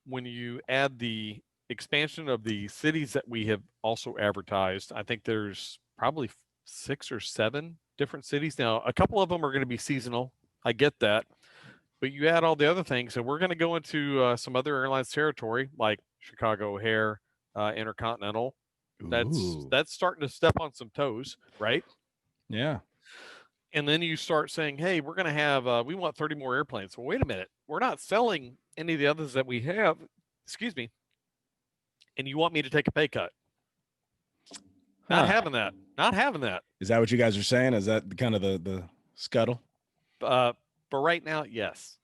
when you add the expansion of the cities that we have also advertised, I think there's probably 6 or 7 different cities now. A couple of them are going to be seasonal. I get that, but you add all the other things, and we're going to go into some other airlines territory like Chicago O'Hare, Intercontinental. Ooh. That's starting to step on some toes, right? Yeah. And then you start saying, hey, we're going to have we want 30 more airplanes. Well, wait a minute, we're not selling any of the others that we have, excuse me, and you want me to take a pay cut? Not Huh. having that. Is that what you guys are saying? Is that kind of the scuttle? For right now, yes.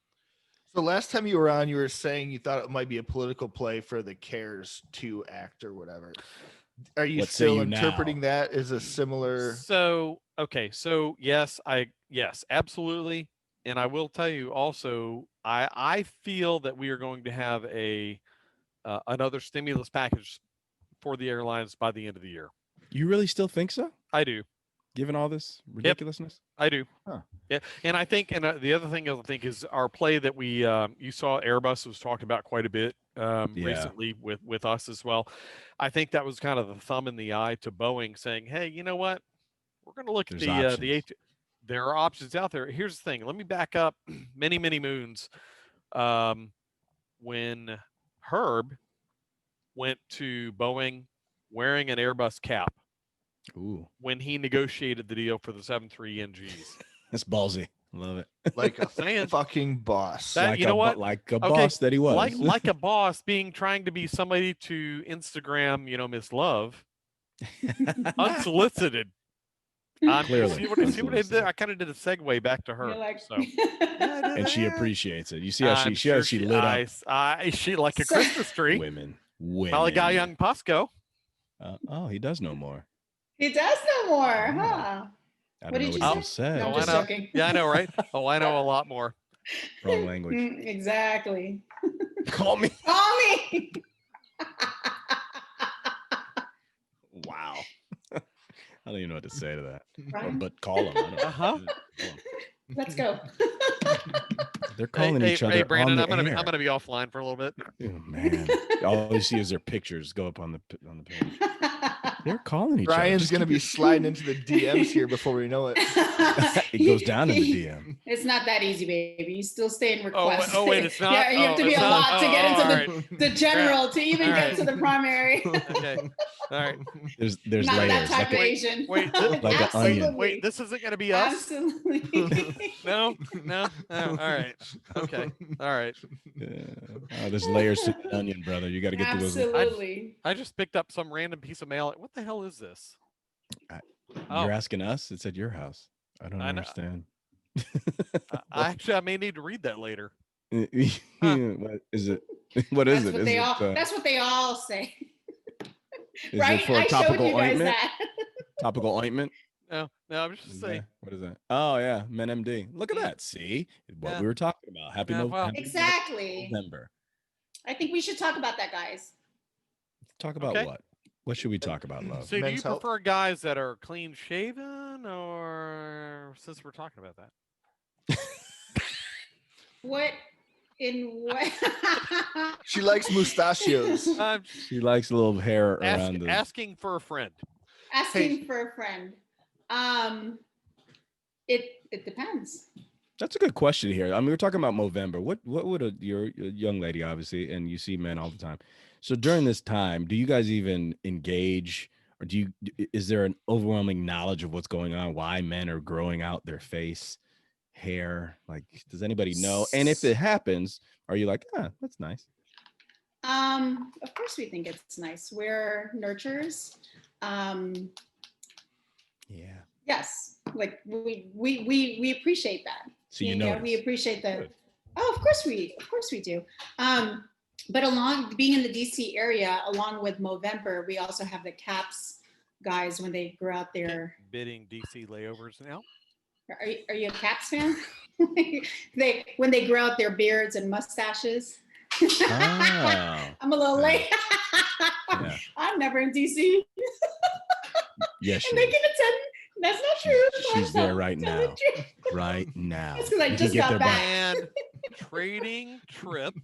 So last time you were on, you were saying you thought it might be a political play for the CARES 2 Act or whatever. Are you What say still you interpreting now? that as a similar? So yes, absolutely. And I will tell you also, I feel that we are going to have another stimulus package for the airlines by the end of the year. You really still think so? I do. Given all this ridiculousness? I do. Huh. Yeah, and I think, and the other thing I think is our play that we you saw Airbus was talked about quite a bit recently with us as well. I think that was kind of the thumb in the eye to Boeing, saying, "Hey, you know what? We're going to look at the there are options out there." Here's the thing. Let me back up many moons. When Herb went to Boeing wearing an Airbus cap. Ooh. When he negotiated the deal for the 73 NGs. That's ballsy. Love it. Like a Saying, fucking boss. that, you know what? Like a boss that he was. Like a boss trying to be somebody to Instagram, Miss Love, unsolicited. Clearly. See what I did? I kind of did a segue back to her. You're like, So. And she appreciates it. You see how she lit up. She like a Christmas tree. Women. Malaga Young Pasco. Oh, he does know more. He does know more, huh? I don't What know did you what say? he just said. No, I'm Oh, just I know. joking. Yeah, I know, right? Oh, I know a lot more. Wrong language. Exactly. Call me. Call me. Wow. I don't even know what to say to that. Brian? But call him. I don't know. Uh-huh. Let's go. They're calling each other. Hey, Brandon, on the I'm air. gonna be offline for a little bit. Oh, man. All you see is their pictures go up on the page. They're calling each other. Brian's Just going to keep be your- sliding into the DMs here before we know it. It goes down in the DM. It's not that easy, baby. You still stay in Oh, request. wait, it's not? Yeah, you have Oh, to be it's a not? lot to get Oh, into all the general to even All get right. to the primary. Okay. All right. There's Not that layers. type Like of a, Asian. Wait, like an Absolutely. onion. Wait, this isn't gonna be us? Absolutely. No. Oh, all right. Okay. All right. Oh, there's layers to the onion, brother. You got to get through those. Absolutely. I just picked up some random piece of mail. What the hell is this? You're asking us? It's at your house. I don't I know. understand. I may need to read that later. What is it? What is That's it? what Is they it, all. That's what they all say. is Right? it for I showed topical you guys ointment? that. Topical ointment? No, I'm just saying. What is that? Oh yeah, MenMD. Look at that. See what Yeah. we were talking about. Happy Yeah, well, Exactly. November. I think we should talk about that, guys. Talk about Okay. what? What should we talk about, love? So, do you Men's health. prefer guys that are clean shaven, or since we're talking about that? What in what? She likes mustachios. I'm She likes a little hair around the. asking for a friend. Asking for a friend. It depends. That's a good question here. I mean, we're talking about Movember. What would you're a young lady, obviously, and you see men all the time. So during this time, do you guys even engage, or is there an overwhelming knowledge of what's going on? Why men are growing out their face hair? Like, does anybody know? And if it happens, are you like, that's nice? Of course we think it's nice. We're nurturers. Yeah. Yes, like we appreciate that. So you know, notice. we appreciate that. Good. Oh, of course we do. But along being in the DC area, along with Movember, we also have the CAPS guys when they grow out their bidding DC layovers now. Are you a CAPS fan? when they grow out their beards and mustaches. Oh, I'm a little late. Yeah. I'm never in DC. Yes, and they can attend. That's not true. She's there right now. Right now. It's because I just got back. And trading trip.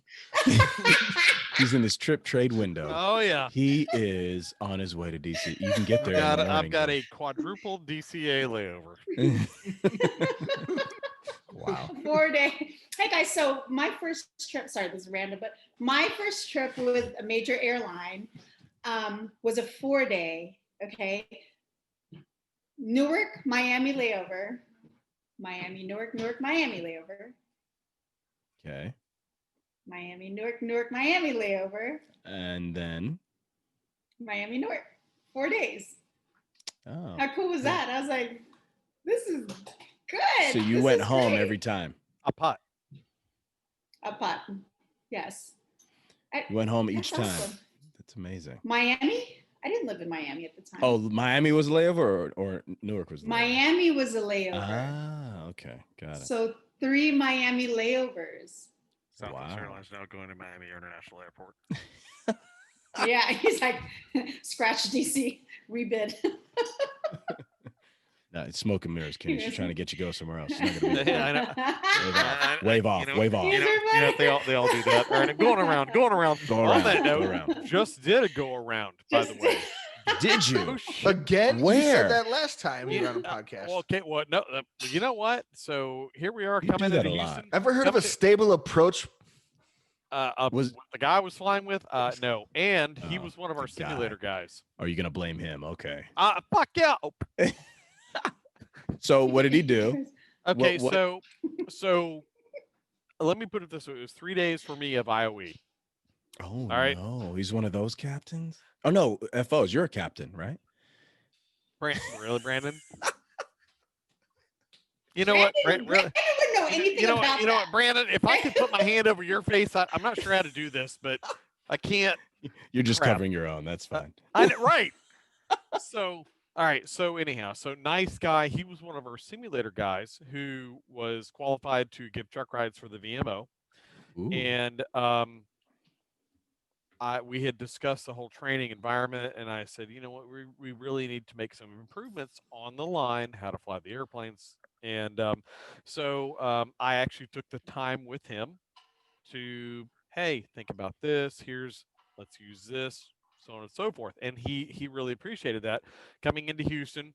He's in this trip trade window. Oh yeah. He is on his way to DC. You can get there. I've got a quadruple DCA layover. Wow. 4 day. Hey guys, so my first trip, sorry, this is random, but my first trip with a major airline was a 4 day, okay? Newark, Miami layover. Miami, Newark, Newark, Miami layover. Okay. Miami, Newark, Newark, Miami layover. And then Miami, Newark. 4 days. Oh. How cool was that? I was like, this is good. So you This went is home great. every time. A pot. A pot. Yes. You went home each That's time. awesome. That's amazing. Miami? I didn't live in Miami at the time. Oh, Miami was a layover or Newark was a layover? Miami was a layover. Ah, okay. Got it. So 3 Miami layovers. Southwest Wow. Airlines now going to Miami International Airport. Yeah, he's like, scratch DC, rebid. No, it's smoke and mirrors, Kenny. She's trying to get you to go somewhere else. She's not gonna be Yeah, I know. Wave off. Wave off. You know, they all do that. All right, going around. Go On around. that note, Go around. just did a go around, by the way. Did you? Oh, shit. Again, you Where? said that last time you were on a podcast. Well, okay, what? No, you know what? So here we are You do coming that into a lot. Houston. Ever heard of a stable approach? Was- the guy I was flying with? No, and he Oh, was one of our the guy. simulator guys. Are you gonna blame him? Okay. Fuck yeah. Oh, So what did he do? okay, What- so let me put it this way: it was 3 days for me of IOE. Oh right. no, he's one of those captains. Oh no, FOs. You're a captain, right? Really, Brandon? You know what? Brandon wouldn't know anything You know about what? You know that. what, Brandon? If I could put my hand over your face, I'm not sure how to do this, but I can't. You're just Crap. covering your own. That's fine. Right. So, all right. So anyhow, so nice guy. He was one of our simulator guys who was qualified to give truck rides for the VMO, Ooh. and we had discussed the whole training environment, and I said, you know what, we really need to make some improvements on the line, how to fly the airplanes, and so I actually took the time with him to, hey, think about this. Let's use this, so on and so forth. And he really appreciated that. Coming into Houston,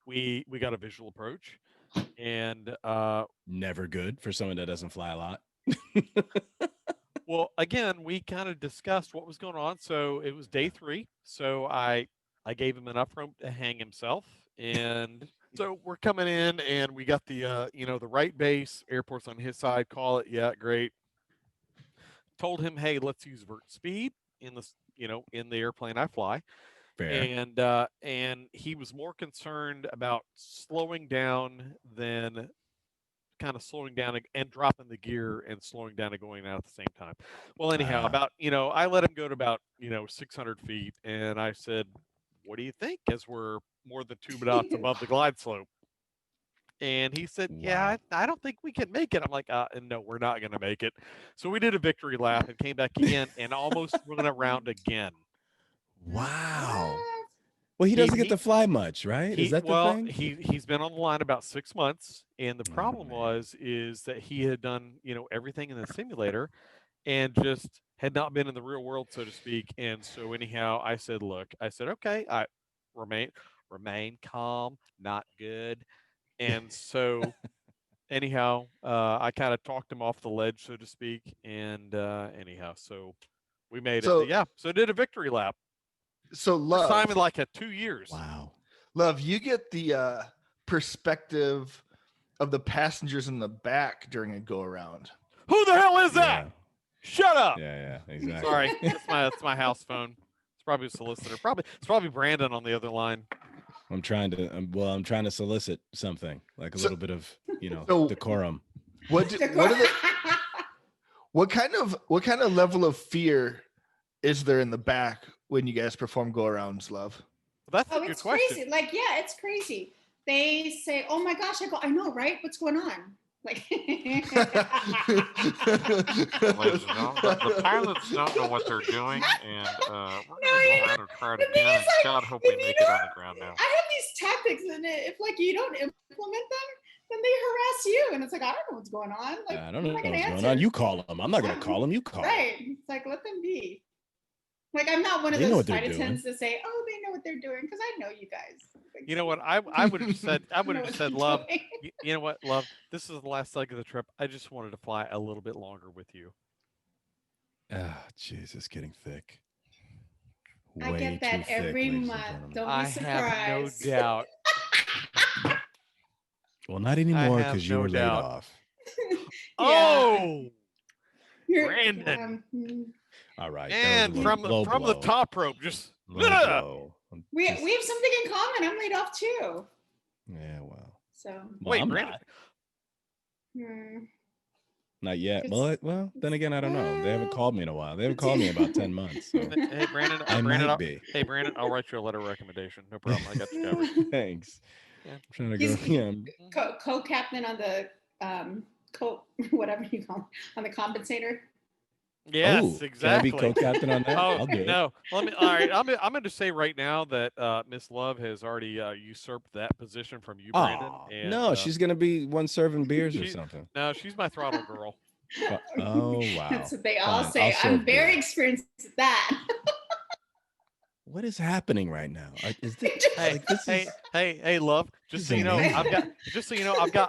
we got a visual approach, and Never good for someone that doesn't fly a lot. well, again, we kind of discussed what was going on. So it was day 3. So I gave him enough room to hang himself, and so we're coming in, and we got the the right base, airport's on his side. Call it, yeah, great. Told him, hey, let's use vert speed in the in the airplane I fly. Fair. And he was more concerned about slowing down than kind of slowing down and dropping the gear and slowing down and going out at the same time. Well, anyhow, about I let him go to about 600 feet, and I said, "What do you think?" As we're more than 2 knots above the glide slope. And he said, "Yeah, Wow. I don't think we can make it." I'm like, "No, we're not going to make it." So we did a victory lap and came back again and almost went around again. Wow. Well, he doesn't get to fly much, right? Is that the thing? He's been on the line about 6 months, and the Oh, problem man. is that he had done everything in the simulator, and just had not been in the real world, so to speak. And so anyhow, I said, "Look," I said, "Okay, I remain calm, not good." And so anyhow, I kind of talked him off the ledge, so to speak. And anyhow, so we made it. So Yeah, so did a victory lap. so First time love, in like 2 years. Wow. love, you get the perspective of the passengers in the back during a go around. Who the hell is that? Yeah. Shut up. Yeah. Exactly. Sorry, that's my house phone. It's probably a solicitor. It's probably Brandon on the other line. I'm trying to solicit something like a So- little bit of, so- decorum. What kind of level of fear is there in the back when you guys perform go arounds, love? That's a Oh, good it's question. crazy. Like, yeah, it's crazy. They say, "Oh my gosh," I go, "I know, right? What's going on?" Like, Ladies and gentlemen, the pilots don't know what they're doing, and we're going to go around and try it the thing again. is, And like, God, hope if we you make it on don't- the ground now. I have these tactics, and if like you don't implement them, then they harass you, and it's like I don't know what's going on. Like, I don't know I'm not what's gonna going answer. on. You call them. I'm not going to call them. You call them. Right? It's like let them be. Like I'm not one of They know those what they're flight doing. attendants that say, "Oh, they know what they're doing," because I know you guys. Like, You know what? I would have said. I would know have what said, you're love. doing. You know what, love? This is the last leg of the trip. I just wanted to fly a little bit longer with you. Ah, jeez, it's getting thick. I Way get that too thick, every ladies and month. gentlemen. Don't I be have no surprised. doubt. Well, not anymore have because you no were laid doubt. off. Oh, You're- Brandon. All right. and that was a from the low from the blow. top rope, just Low blow. we Just- have something in common. I'm laid off too. Yeah, well. So Well, Wait, I'm Brandon. not. Not yet. It's- Well, then again, I don't know. They haven't called me in a while. They haven't called me in about 10 months. So Hey, Brandon. I Brandon. might be. Hey, Brandon. I'll write you a letter of recommendation. No problem. I got you covered. Thanks. Yeah. I'm trying to go. He's- Yeah. co-captain on the whatever you call it, on the compensator. Yes, Oh, exactly. Can I be co-captain on that? Oh I'll do it. no! Let me. All right, I'm going to say right now that Miss Love has already usurped that position from you, Brandon. Aw, And, no, she's gonna be one serving beers or she- something. no, she's my throttle girl. Oh wow. That's what they all Fine, say. I'll I'm serve very beer. experienced at that. What is happening right now? Is this, Hey, like, this hey, is hey, Love. Just this so is you know, amazing.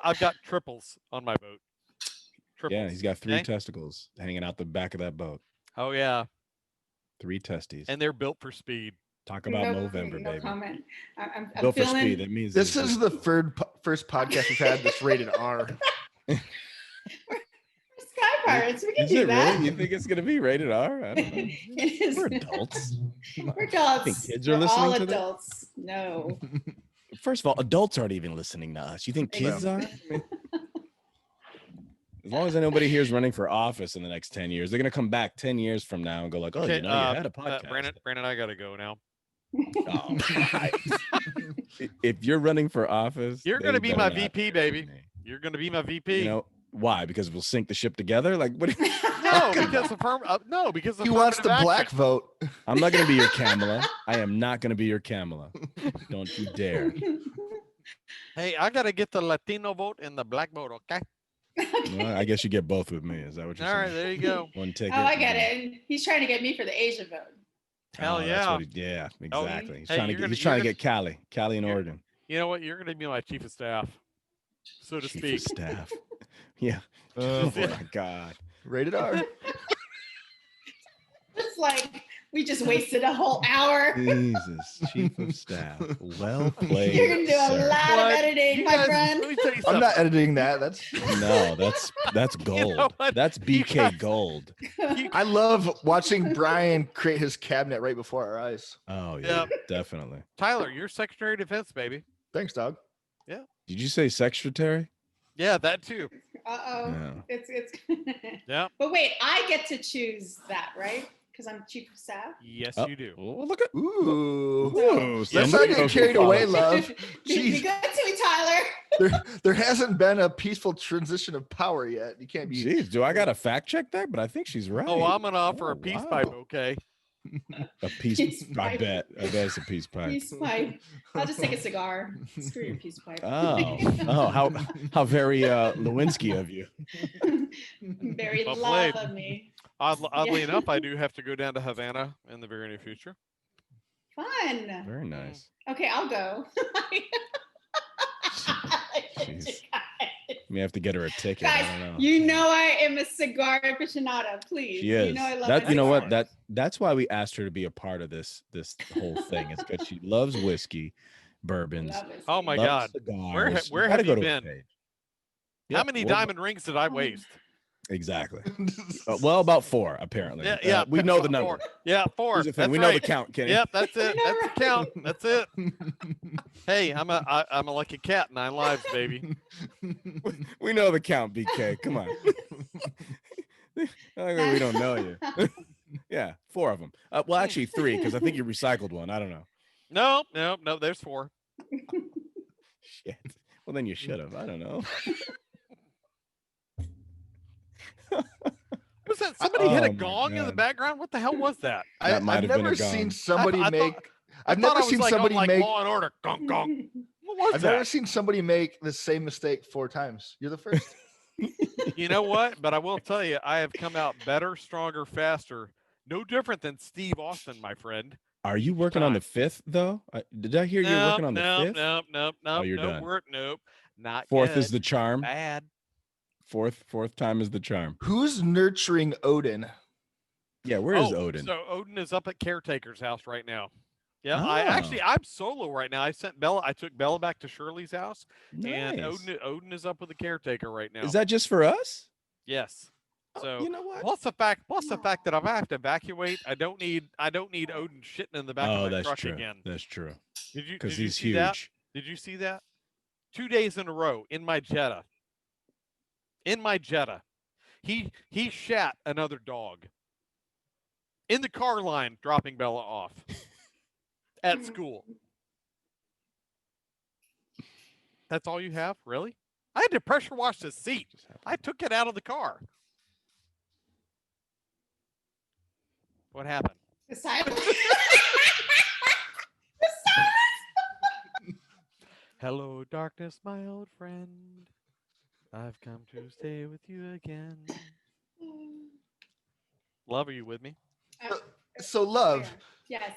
I've got triples on my boat. Triples. Yeah, he's got 3 okay? testicles hanging out the back of that boat. Oh yeah, 3 testes. and they're built for speed. Talk about no, Movember, no baby. comment. I'm Built for feeling. speed. That means This it's is the first podcast we've had that's rated R. Sky Pirates. We can Is do it that. really? You think it's gonna be rated R? I don't know. It is. We're adults. We're adults. kids are We're all listening to this? adults. No. First of all, adults aren't even listening to us. You think kids are? I mean, as long as nobody here is running for office in the next 10 years, they're gonna come back 10 years from now and go like, "Oh, Okay, you know, you had a podcast." Brandon, I gotta go now. Oh, if you're running for office, You're they gonna be better my not VP, hear baby. from me. You're gonna be my VP. You know why? Because we'll sink the ship together. Like, what? no, because because He wants the affirmative black action. vote. I'm not gonna be your Kamala. I am not gonna be your Kamala. Don't you dare. Hey, I gotta get the Latino vote and the black vote. Okay. Well, I guess you get both with me. Is that what you're All right, saying? there you go. One ticket. Oh, I and get then- it. He's trying to get me for the Asian vote. Hell that's yeah. what yeah, Oh, exactly. He's hey, trying to you're get. gonna- He's trying to you're get Cali in you're- Oregon. You know what? You're gonna be my chief of staff, so to Chief speak. of staff. Yeah. Oh, Oh my God. Rated R. It's like we just wasted a whole hour. Jesus, chief of staff. Well played. You're gonna do a sir. lot What? of editing, You my guys- friend. Let me tell you I'm something. not editing that. That's No, that's gold. know what? That's You BK guys- gold. I love watching Brian create his cabinet right before our eyes. Oh yeah, Yep. definitely. Tyler, you're Secretary of Defense, baby. Thanks, dog. Did you say secretary? Yeah, that too. Uh-oh. Yeah. It's Yeah. But wait, I get to choose that, right? Because I'm chief of staff. Yes, Oh, you do. well, look at. Ooh. Ooh, Let's somebody not get goes carried for away, politics. love. Be Jeez. good to me, Tyler. There hasn't been a peaceful transition of power yet. You can't be. Jeez, do I got to fact check that? But I think she's right. Oh, I'm gonna offer Oh, a peace wow. pipe. Okay. A peace. Peace I pipe. bet. I bet it's a peace pipe. Peace pipe. I'll just take a cigar. Screw your peace pipe. Oh, how very Lewinsky of you. Very Well love played. of me. Oddly Yeah. enough, I do have to go down to Havana in the very near future. Fun. Very nice. Okay, I'll go. Jeez. We have to get her a ticket. I Guys, don't know. you know I am a cigar aficionada. Please, She is. you know I love That my you know what cigars. that's why we asked her to be a part of this whole thing. It's because she loves whiskey, bourbons, Love whiskey. Oh my loves God. cigars. Where gotta have go you to her been? page. How Yeah, many well, diamond rings did I waste? Exactly. Well, about 4 apparently. Yeah, we know the four. number. Yeah, 4. Here's the thing. That's We right. know the count, Kenny. Yep, that's it. know, That's the right? count. That's it. Hey, I'm like a cat, 9 lives, baby. We know the count, BK. Come on. We don't know you. Yeah, 4 of them. Well, actually 3 because I think you recycled one. I don't know. No. There's 4. Shit. Well, then you should have. I don't know. Was that somebody hit Oh a my gong in the God. background? What the hell was that? That might I've have been never a gong. seen somebody I make. thought I've I never was seen like, somebody like make. Law and Order. Gong gong. What was I've that? never seen somebody make the same mistake 4 times. You're the first. You know what? But I will tell you, I have come out better, stronger, faster. No different than Steve Austin, my friend. Are you working on the 5th though? Did I hear you're working on the 5th? Nope. Oh, you're no done. work. Nope. Not 4th good. is the charm. Bad. Fourth time is the charm. Who's nurturing Odin? Yeah, where is Odin? So Odin is up at Caretaker's house right now. Yeah, Oh. I'm solo right now. I took Bella back to Shirley's house, and Nice. Odin is up with the caretaker right now. Is that just for us? Yes. So you know what? plus the fact that if I have to evacuate, I don't need Odin shitting in the back of my that's truck true. again. That's true. Because Because he's see that? huge. Did you see that? 2 days in a row in my Jetta. He shat another dog in the car line, dropping Bella off at school. That's all you have, really? I had to pressure wash the seat. I took it out of the car. What happened? The silence. Hello, darkness, my old friend. I've come to stay with you again. Love, are you with me? So, love. Yes.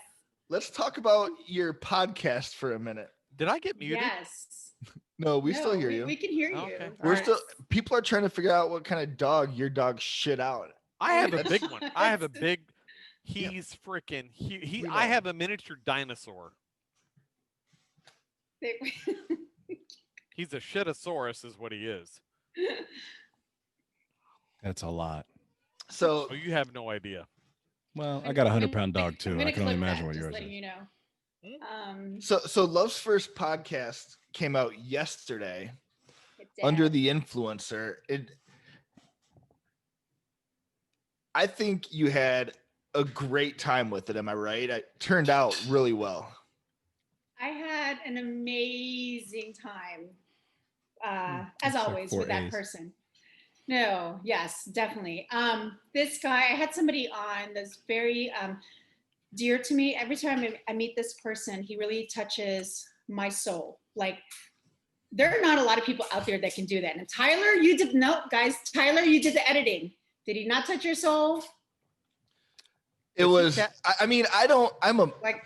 Let's talk about your podcast for a minute. Did I get muted? Yes. No, we still hear you. We can hear you. Okay. We're Alright. still. People are trying to figure out what kind of dog your dog shit out. I have a That's- big one. I have a big. He's freaking. We I know. have a miniature dinosaur. He's a shitosaurus, is what he is. That's a lot. So Oh, you have no idea. Well, I got a 100-pound dog too. I'm I gonna can only clip imagine that, what just yours letting is. you know. So Love's first podcast came out yesterday It did. under the influencer. I think you had a great time with it. Am I right? It turned out really well. I had an amazing time, as It's like always, 4 with that A's. person. No, yes, definitely. This guy, I had somebody on that's very dear to me. Every time I meet this person, he really touches my soul. Like, there are not a lot of people out there that can do that. And Tyler, you did Tyler, you did the editing. Did he not touch your soul? It was. I'm a. Like,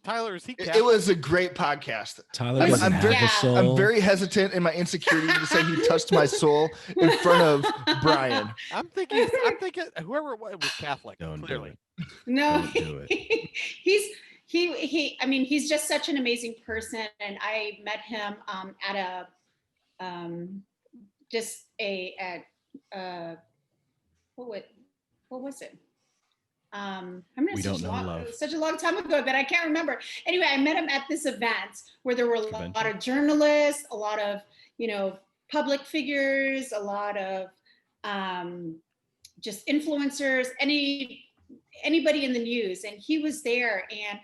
Tyler, is he? It was a great podcast. Tyler I'm- doesn't I'm have very- a soul. I'm very hesitant in my insecurity to say he touched my soul in front of Brian. I'm thinking whoever it was Catholic. Don't do Clearly. no, Don't do he I mean, he's just such an amazing person, and I met him at what was it? We don't know, love. Such a long time ago that I can't remember. Anyway, I met him at this event where there were a lot Convention? of journalists, a lot of, public figures, a lot of just influencers, anybody in the news. And he was there, and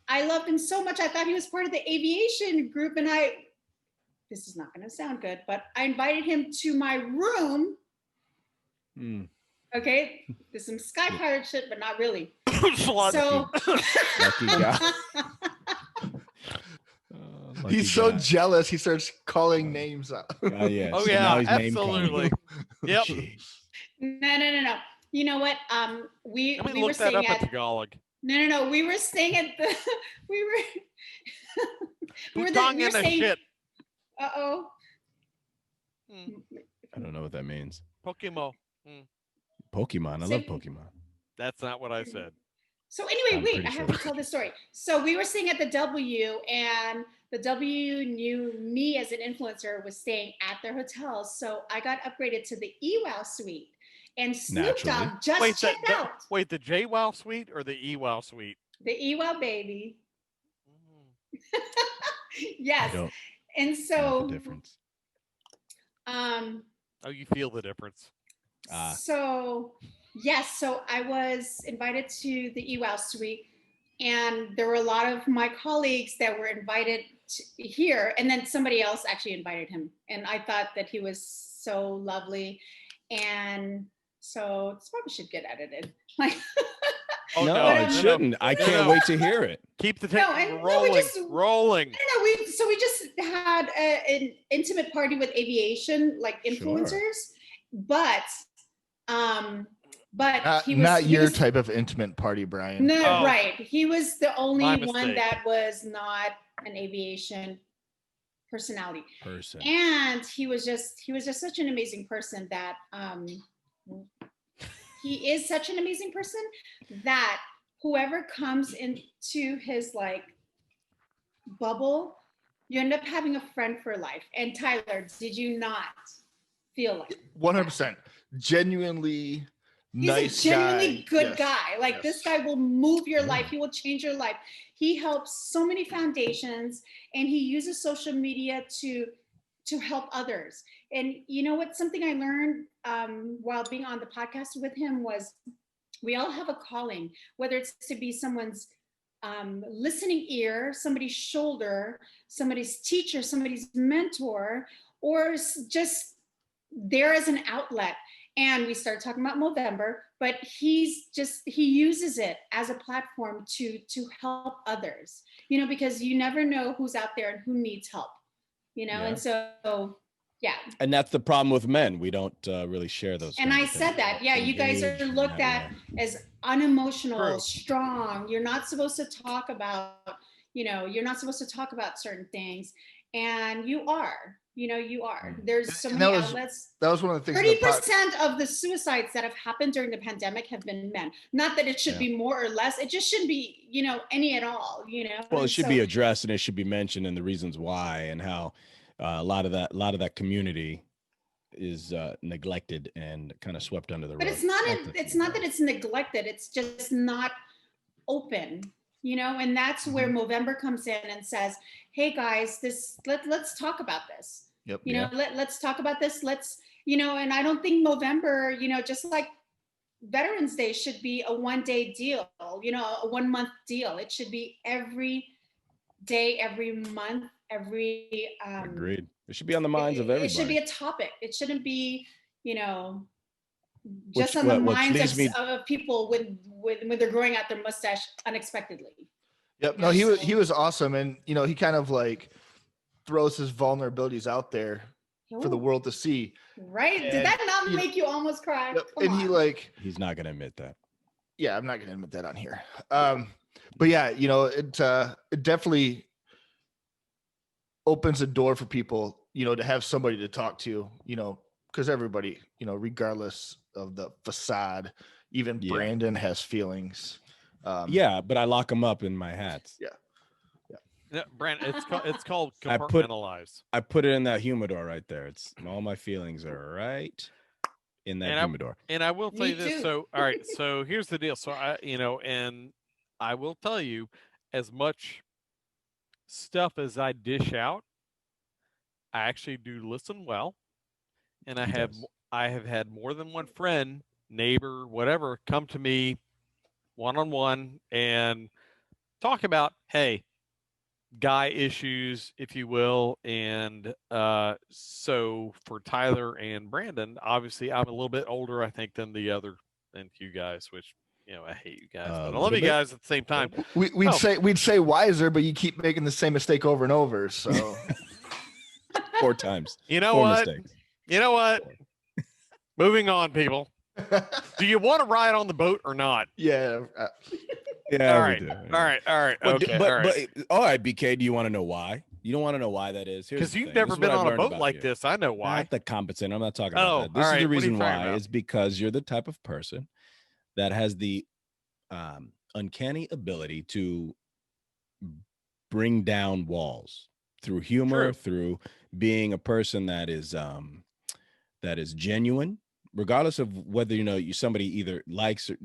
I loved him so much. I thought he was part of the aviation group, and this is not going to sound good, but I invited him to my room. Hmm. Okay, there's some sky pirate shit, but not really. Slut. So Lucky guy. Lucky He's so guy. jealous. He starts calling names out. Oh yeah. Oh so yeah, now he's name calling. absolutely. Yep. Jeez. no. You know what? We Let me were look that staying up at in Tagalog. no. We were staying at the we were Putang in the shit. Uh-oh. I don't know what that means. Pokemon. Pokemon. I love Same- Pokemon. That's not what I said. So anyway, I'm wait, pretty I have sure. to tell this story. So we were staying at the W, and the W knew me as an influencer was staying at their hotel. So I got upgraded to the EWOW suite. And Snoop Naturally. Dogg just checked out Wait, the JWoww suite or the EWoww suite? the EWOW baby. I Yes. don't And know so the difference. Oh, you feel the difference. So yes, so I was invited to the EWOW suite, and there were a lot of my colleagues that were invited here, and then somebody else actually invited him, and I thought that he was so lovely, and so this probably should get edited. Like, Oh, no, But, it um, shouldn't. I can't wait to hear it. Keep the tape No, and- no, we rolling. just- rolling. no, we just had an intimate party with aviation, like influencers, but he was Not he your was- type of intimate party, Brian. No, Oh. right. He was the only My one mistake. that was not an aviation personality. Person. And he was just such an amazing person that he is such an amazing person that whoever comes into his like bubble, you end up having a friend for life. And Tyler, did you not feel like 100%. Genuinely he's nice a genuinely guy. good Yes. guy. Like Yes. this guy will move your Yeah. life. He will change your life. He helps so many foundations, and he uses social media to help others. And you know what? Something I learned while being on the podcast with him was we all have a calling, whether it's to be someone's listening ear, somebody's shoulder, somebody's teacher, somebody's mentor, or just there as an outlet. And we started talking about Movember, but he uses it as a platform to help others, you know, because you never know who's out there and who needs help, you know. Yeah. And so yeah. And that's the problem with men. We don't really share those. And kinds I of said things. that, yeah, you guys Engage are in looked that at way. as unemotional, True. strong. You're not supposed to talk about, you know, you're not supposed to talk about certain things. And you are, you know, you are. There's so And many that was- outlets. That was one of the things. in the 30% of the suicides that have happened during the pandemic have been men. Not that it should Yeah. be more or less. It just shouldn't be, you know, any at all, you know. Well, it And should so- be addressed, and it should be mentioned, and the reasons why, and how a lot of that community is neglected and kind of swept under the rug. But it's not Not it's not that it's neglected. It's just not open, you know. And that's where Movember comes in and says, "Hey guys, let's talk about this. Yep. You know, let's talk about this. Let's, you know." And I don't think Movember, you know, just like Veterans Day should be a one-day deal, you know, a 1 month deal. It should be every day, every month, every Agreed. It should be on the minds of everybody. It should be a topic. It shouldn't be, you know, just Which- on the which minds leads me- of people when they're growing out their mustache unexpectedly. Yep. No, he was awesome, and you know, he kind of like throws his vulnerabilities out there for the Ooh, world to see. right? Did and, that not you know, make you almost cry? Yep. Come And he on. like, He's not going to admit that. yeah, I'm not gonna admit that on here. But yeah, you know, it definitely opens a door for people, you know, to have somebody to talk to, you know, because everybody, you know, regardless of the facade, even Yeah. Brandon has feelings. Yeah, but I lock them up in my hats. No, Brent, it's called I put- compartmentalize. I put it in that humidor right there. It's all my feelings are right in that And humidor. And I will tell Me you this. too. So, all right. So here's the deal. So and I will tell you, as much stuff as I dish out, I actually do listen well, and He does. I have had more than one friend, neighbor, whatever, come to me one-on-one and talk about, hey, guy issues, if you will. And so for Tyler and Brandon, obviously I'm a little bit older, I think, than you guys, which, you know, I hate you guys, but I little love you bit. guys at the same time. We'd Oh. we'd say wiser, but you keep making the same mistake over and over. So 4 times. You know 4 what? mistakes. You know what? Moving on, people. Do you want to ride on the boat or not? yeah, Yeah, All we right. do. All right. All right. But, Okay. but, all right. but all right, BK, do you want to know why? You don't want to know why that is. Here's Because the you've thing. never This is been what I've on a learned boat about like you. this. I know why. Not the compensating. I'm not talking Oh, about that. This all is the right. What are you reason talking why. about? It's because you're the type of person that has the uncanny ability to bring down walls through humor, True. through being a person that is genuine, regardless of whether somebody either likes or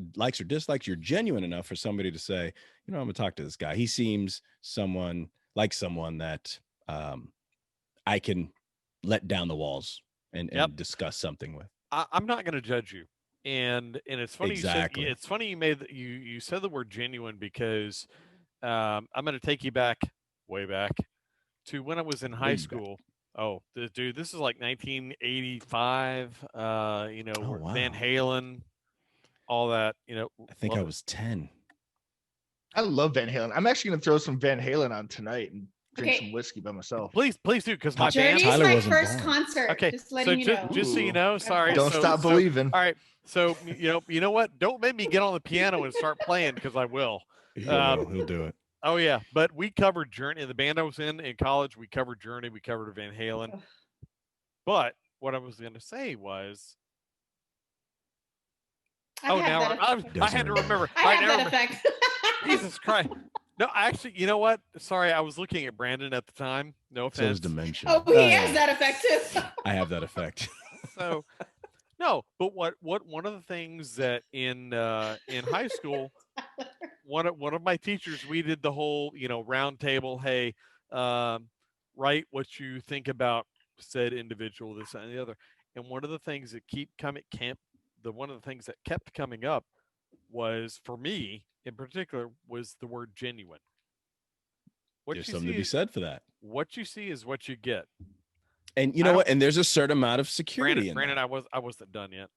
dislikes. You're genuine enough for somebody to say, I'm gonna talk to this guy. He seems someone that I can let down the walls and Yep. discuss something with. I'm not going to judge you, and it's funny Exactly. you said, it's funny you made you said the word genuine because I'm going to take you back, way back, to when I was in high Way back. school. Oh, dude, this is like 1985. Oh, Van wow. Halen, all that. I think love I it. was 10. I love Van Halen. I'm actually gonna throw some Van Halen on tonight and drink Okay. some whiskey by myself. Please do, because my Journey's band. Tyler my wasn't first born. concert. Okay, just so letting you know. just so you Ooh. know, sorry. Don't stop believing. All right, so you know what? Don't make me get on the piano and start playing because I will. He'll do it. Oh yeah, but we covered Journey. The band I was in college, we covered Journey. We covered Van Halen. But what I was going to say was, I had to remember. I have that effect. Jesus Christ! No, actually, you know what? Sorry, I was looking at Brandon at the time. No So is offense. dementia. Oh, he has that effect too. I have that effect. So, no, but what one of the things that in high school, one of my teachers, we did the whole round table. Hey, write what you think about said individual, this and the other. And one of the things that one of the things that kept coming up was, for me in particular, was the word genuine. There's something to be said for that. What you see is what you get. And you know what? And there's a certain amount of security Brandon, in that. I wasn't done yet.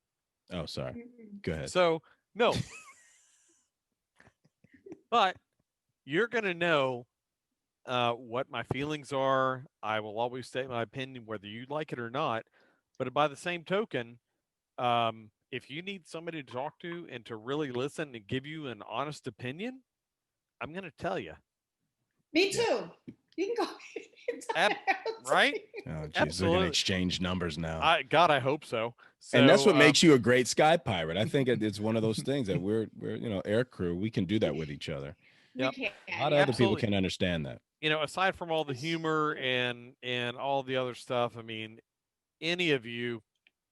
Oh, sorry. Go ahead. So no, but you're gonna know what my feelings are. I will always state my opinion, whether you like it or not. But by the same token, if you need somebody to talk to and to really listen and give you an honest opinion, I'm going to tell you. Me too. You can go. Right? Oh, geez, they're going to exchange numbers now. I hope so. And that's what makes you a great sky pirate. I think it's one of those things that we're air crew. We can do that with each other. Yep. A lot of other people can understand that. Aside from all the humor and all the other stuff, I mean, any of you,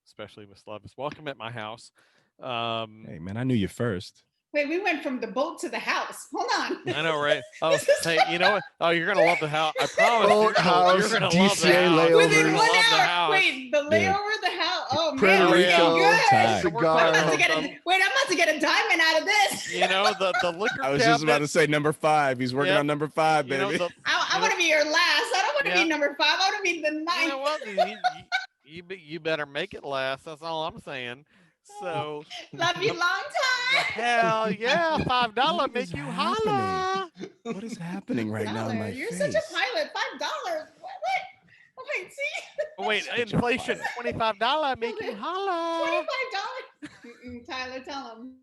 especially Miss Love, is welcome at my house. Hey, man, I knew you first. Wait, we went from the boat to the house. Hold on. I know, right? Oh, hey, you know what? Oh, you're gonna love the house. I promise. Boat house, you're gonna DCA love the house. Within 1 The hour. house. Wait, the layover, the house. Oh Puerto man, Rico, good. cigar. I'm about to get a diamond out of this. The liquor. I was just about to say number 5. He's working on number 5, baby. I want to be your last. I don't want to be number 5. I want to be the 9th. You know what? You better make it last. That's all I'm saying. So love you long time. Hell yeah, $5 make you holla. What is happening right now in my You're face? such a pilot. $5. What? Wait, see? Wait, inflation. $25 make you holla. $25. Tyler, tell him.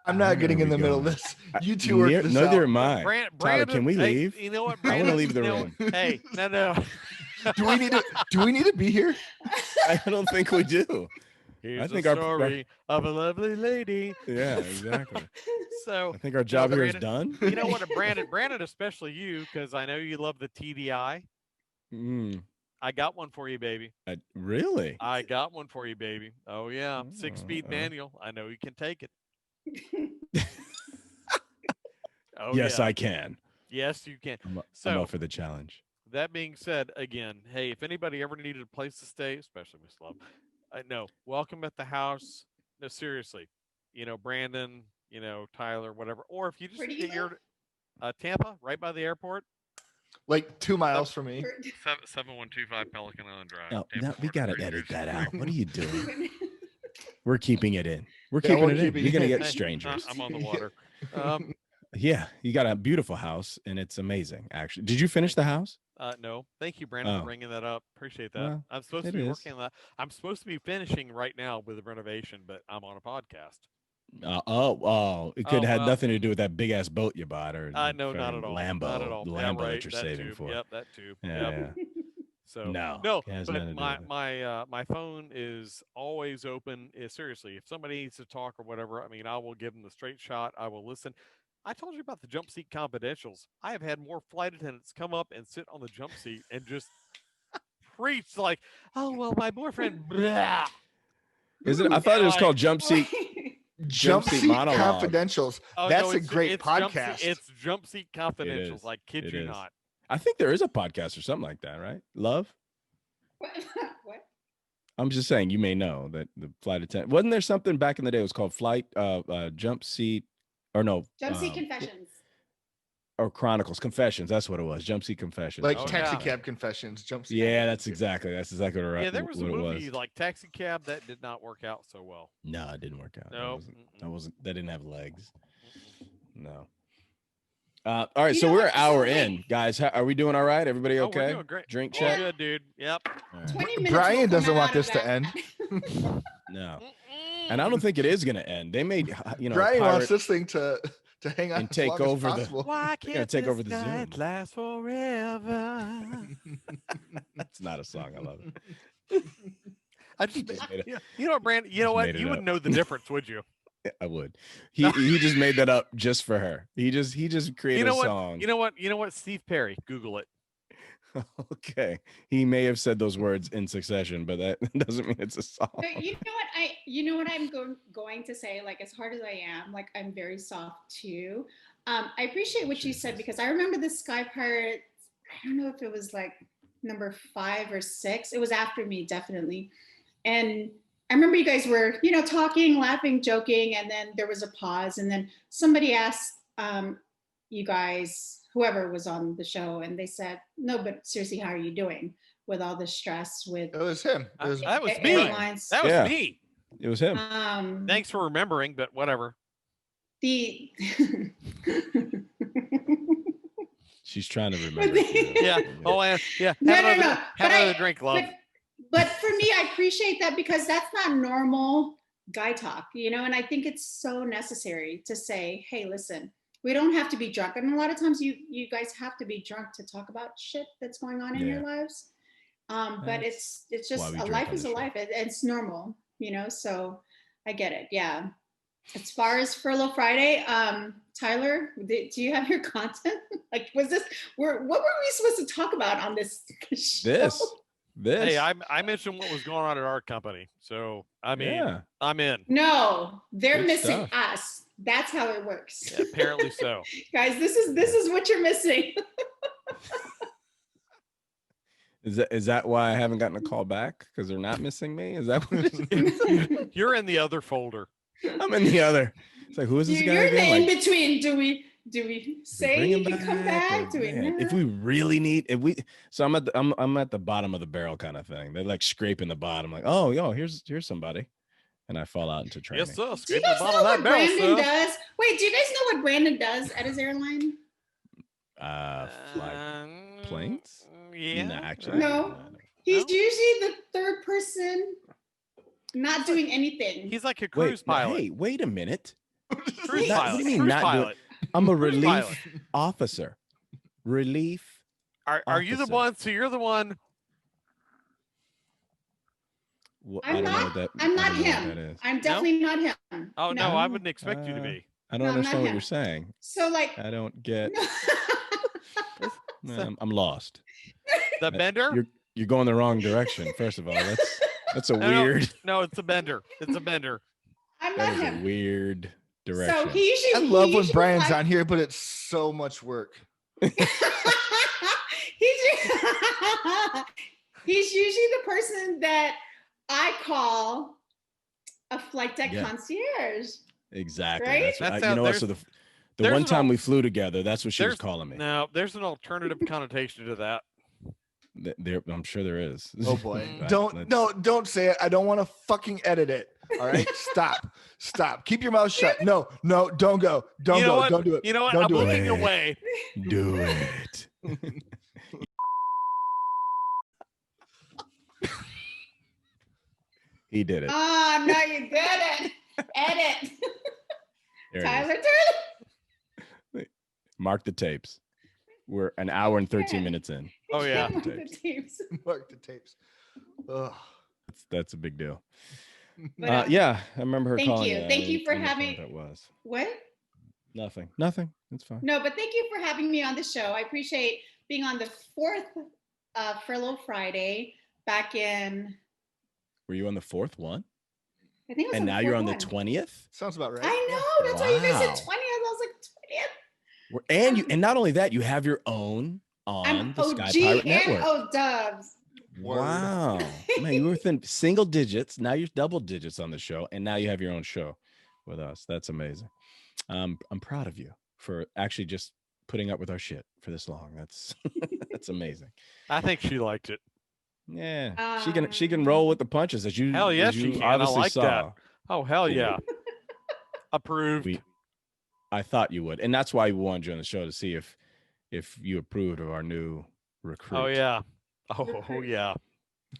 I'm not getting in the middle of this. You two work this out. Neither am I. Brandon, Tyler, can we leave? You know what, I Brandon? want to leave the room. Hey, no. Do we need to be here? I don't think we do. Here's I think the story of a lovely lady. Yeah, exactly. So I think our job here is done. You know what, Brandon, especially you, because I know you love the TDI. I got one for you, baby. Really? I got one for you, baby. Oh yeah, 6-speed manual. I know you can take it. Oh yes, yeah. I can. Yes, you can. I'm up for the challenge. That being said, again, hey, if anybody ever needed a place to stay, especially Miss Love, no, welcome at the house. No, seriously, Brandon, Tyler, whatever. Or if you just get your Tampa, right by the airport, like 2 miles from me. 7125 Pelican Island Drive. No, we gotta edit that out. What are you doing? We're keeping it in. We're keeping it in. You're gonna get strangers. I'm on the water. Yeah, you got a beautiful house, and it's amazing. Actually, did you finish the house? No, thank you, Brandon, for bringing that up. Appreciate that. Well, I'm supposed to be working on that. I'm supposed to be finishing right now with the renovation, but I'm on a podcast. It could Oh, have well. nothing to do with that big ass boat you bought or No, not at all. Lambo, Not at all. the Yeah, Lambo right. that you're That saving too. for. Yep, that too. Yeah, Yep. yeah. So No, it has but nothing to do my with it. my phone is always open. Seriously, if somebody needs to talk or whatever, I mean, I will give them the straight shot. I will listen. I told you about the jump seat confidentials. I have had more flight attendants come up and sit on the jump seat and just preach like, "Oh well, my boyfriend." Blah. Is it? I And thought it was like, called Jump Seat. Jump seat monologue. confidentials. oh That's no, a great Jump podcast. seat, it's jump seat It confidentials. is. Like, kid It you is. not. I think there is a podcast or something like that, right? Love. What? I'm just saying, you may know that the flight attendant wasn't there something back in the day. It was called Jump Seat, or no, Jump Seat Confessions. or Chronicles Confessions. That's what it was. Jump Seat Confessions. Like Oh, taxi yeah. cab confessions. Jump seat. Yeah, that's exactly what Yeah, there was a what it movie was. like Taxi Cab that did not work out so well. No, it didn't work out. No, That wasn't. That didn't have legs. No. All right, You so know we're what? an hour So, wait. in, guys. Are we doing all right? Everybody Oh, okay? we're doing great. Drink All check. good, dude. Yep. All right. 20 minutes. Brian will come doesn't want out of this to that. end. No, and I don't think it is going to end. They made Brian wants pirate this thing to hang on and as take long as over the- possible. Why They're gonna can't take this over the night Zoom. last forever? That's not a song. I love it. I just, Just made it. you know what, Brandon? You know Just what? made it You wouldn't up. know the difference, would you? I would. He just made that up just for her. He just created You know a what? song. You know what? You know what? Steve Perry. Google it. Okay. He may have said those words in succession, but that doesn't mean it's a song. But you know what I'm going to say, like, as hard as I am, like, I'm very soft too. I appreciate what you said, because I remember the Sky Pirate. I don't know if it was like number 5 or 6. It was after me, definitely. And I remember you guys were, talking, laughing, joking, and then there was a pause, and then somebody asked you guys, whoever was on the show, and they said, "No, but seriously, how are you doing with all the stress with It was him. It was That was me. airlines?" That was Yeah. me. It was him. Thanks for remembering, but whatever. The She's trying to remember. the- too. Yeah. Oh, and yeah. No, Have no, another, no. have But another drink, love. but for me, I appreciate that, because that's not normal guy talk, and I think it's so necessary to say, hey, listen, we don't have to be drunk. And a lot of times you guys have to be drunk to talk about shit that's going on in your lives. But it's just, why we a drink life on is the a show. life. It's normal, so I get it. Yeah. As far as Furlough Friday, Tyler, do you have your content? Like, what were we supposed to talk about on this show? This. Hey, I mentioned what was going on at our company, so I mean, Yeah. I'm in. No, they're Good missing stuff. us. That's how it works. Yeah, apparently so. Guys, this is what you're missing. Is that why I haven't gotten a call back? Because they're not missing me? Is that what it is? You're in the other folder. I'm in the other. It's like, who is this guy You're in the again? in between. Do we say bring he him can come back? Do we man, not? if we really need, so I'm at the bottom of the barrel kind of thing. They're like scraping the bottom, like, oh, yo, here's somebody, and I fall out into training. Yes, sir. Do you Scrape the guys know bottom of what that barrel, Brandon sir. does? Wait, do you guys know what Brandon does at his airline? Fly planes? Yeah. No, actually, No. He's No? usually the third person, not doing anything. He's like a Wait, cruise pilot. hey, wait a minute. Cruise Not- pilot. what do you mean Cruise not doing- pilot. I'm a Cruise relief pilot. officer. Relief. Are you the officer. one? So you're the one. Well, I'm I don't know not. what that. I'm I not don't know what him. that is. I'm definitely not him. Oh no, I wouldn't expect you to be. I No, don't I'm not understand what him. you're saying. So like, I don't get. So- I'm lost. The bender? You're going the wrong direction. First of all, that's a No, no. weird. No, it's a bender. It's a bender. I'm That not is a him. weird direction. So he usually. I love he when usually Brian's flies- on here, but it's so much work. he's he's usually the person that I call a flight deck Yeah. concierge. Exactly. Right? That's what That's you how- know what? there's- So the there's one an time al- we flew together, that's what she was there's- calling me. No, there's an alternative connotation to that. I'm sure there is. Oh boy. Mm. But Don't let's- don't say it. I don't want to fucking edit it. All right. Stop. Keep your mouth shut. No, don't go. Don't You know go. what? Don't do it. You know what? Don't I'm do it. looking Wait. away. do it. He did it. Oh no, you did it. Edit. There it Tyler is. Turley. Mark the tapes. We're an hour and 13 minutes in. Oh, yeah. Mark the Tapes. tapes. Mark the tapes. Ugh. That's a big deal. But, Yeah, I remember her thank calling you. you. I Thank you didn't for know having- what that was. What? Nothing. It's fine. No, but thank you for having me on the show. I appreciate being on the 4th Furlough Friday back in, Were you on the 4th one? I think it was And on now the you're 4th on the one. 20th? Sounds about right. I know. That's why you guys said Wow. 20th. I was like, 20th. And not only that, you have your own on I'm the Sky OG Pirate and Network. O-dubs. Word. Wow. Man, you were within single digits. Now you're double digits on the show. And now you have your own show with us. That's amazing. I'm proud of you for actually just putting up with our shit for this long. That's that's amazing. I think she liked it. Yeah. She can roll with the punches as you Hell yeah, as she you can. I obviously like saw. that. Oh, hell Cool. yeah. Approved. I thought you would. And that's why we wanted you on the show, to see if you approved of our new recruit. Oh, yeah. Oh, yeah.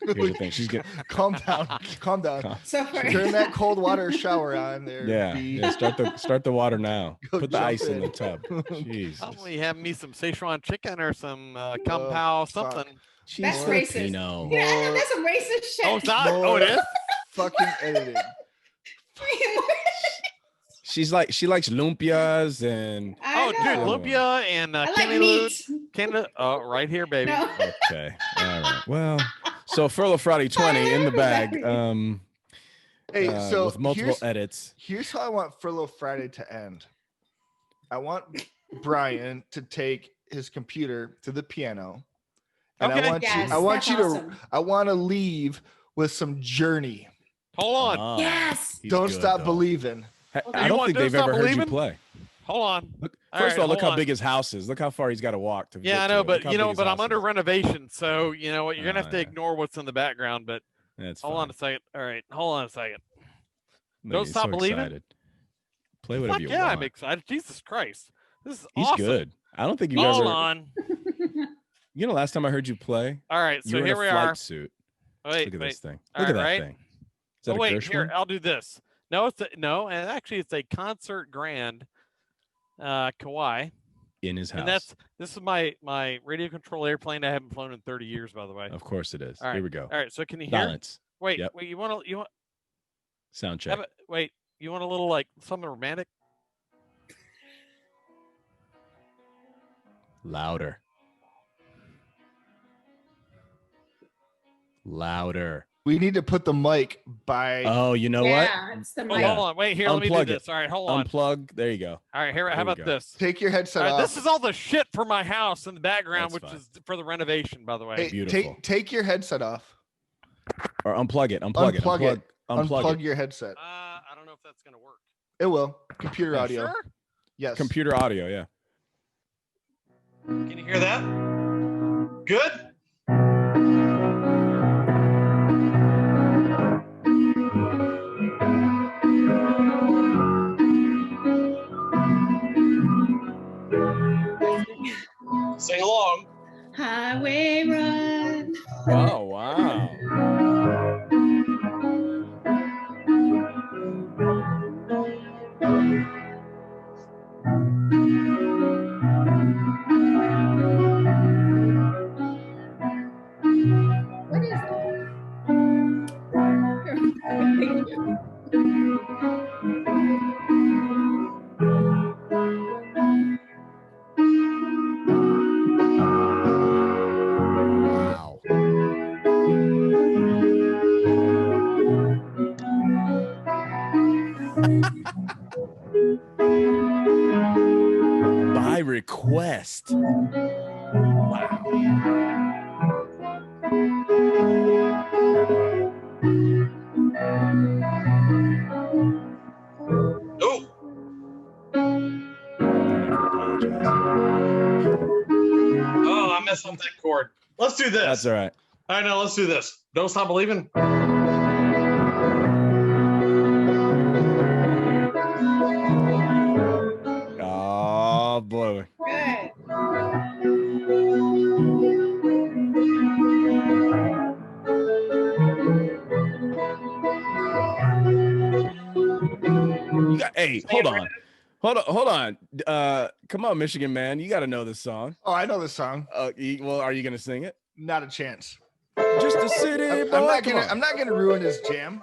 Here's the thing. She's getting Calm down. Calm down. So for Turn that cold water shower on there. Yeah, B. yeah. Start the water now. Go Put the jump ice in the in. tub. Jesus. Probably have me some Szechuan chicken or some kung Oh, pao fuck. something. That's More racist. Filipino. Yeah, I know More- that's some racist shit. Oh, it's not? Oh, More it is? Fucking editing. She likes lumpias and I Oh, dude, know. lumpia and I like Kenny meat. Canada. Oh, right here, baby. No. okay. All right. Well, so Furlough Friday 20 in the bag. Hey, so with multiple edits. Here's how I want Furlough Friday to end. I want Bryan to take his computer to the piano, and Okay. I want Yes, you. I want that's you to. awesome. I want to leave with some Journey. Hold on. Ah, Yes. he's Don't good, stop though. believing. I You don't want think Don't they've Stop ever heard you Believing? play. Hold on. Look, All first of all, right, look hold how on. big his house is. Look how far he's got to walk to. Yeah, I get to know, it. Look but how you know, big his but I'm house under is. renovation, so you know what? You're gonna have to yeah. ignore what's in the background. But That's hold fine. on a second. All right, hold on a second. Look, Don't he's Stop so Believing? excited. Play whatever Fuck you yeah, want. I'm excited. Jesus Christ, this is He's awesome. good. I don't think you've Hold ever. on. You know, last time I heard you play, All right, you so were in here a we flight are. suit. Wait, Look at wait. this thing. All Look at that right. thing. Is that Oh a wait, Gershwin? here I'll do this. No, and actually it's a concert grand, Kauai, In his house. and this is my radio control airplane. I haven't flown in 30 years, by the way. Of course it is. All right. Here we go. All right, so can you hear? Silence. Wait, Yep. wait. You want Sound check. wait? You want a little like something romantic? Louder. Louder. We need to put the mic by. Oh, you know Yeah, it's the Oh, mic. hold on. Wait, here. Let me do Unplug it. this. All right, hold what? on. Unplug. There you go. All right, here. How There we about go. this? Take your headset All right, off. this is all the shit for my house in the background, That's which fine. is for the renovation, by the way. Hey, Beautiful. take your headset off. Or unplug it. Unplug it. Unplug it. Unplug Unplug it. your headset. I don't know if that's gonna work. It will. Computer You audio. Sure? Yes. Computer audio. Yeah. Can you hear that? Good. Sing along. Highway run. Oh wow. What is that? Thank you. Wow. By request. Wow. Oh. Apologize. Oh, I messed up that chord. Let's do this. That's all right. All right, now let's do this. Don't Stop Believing. Oh boy. Good. Hey, hold on. Hold on. Come on, Michigan man. You got to know this song. Oh, I know this song. Well, are you going to sing it? Not a chance. Just a city I'm boy. not Come gonna. on. I'm not gonna ruin his jam.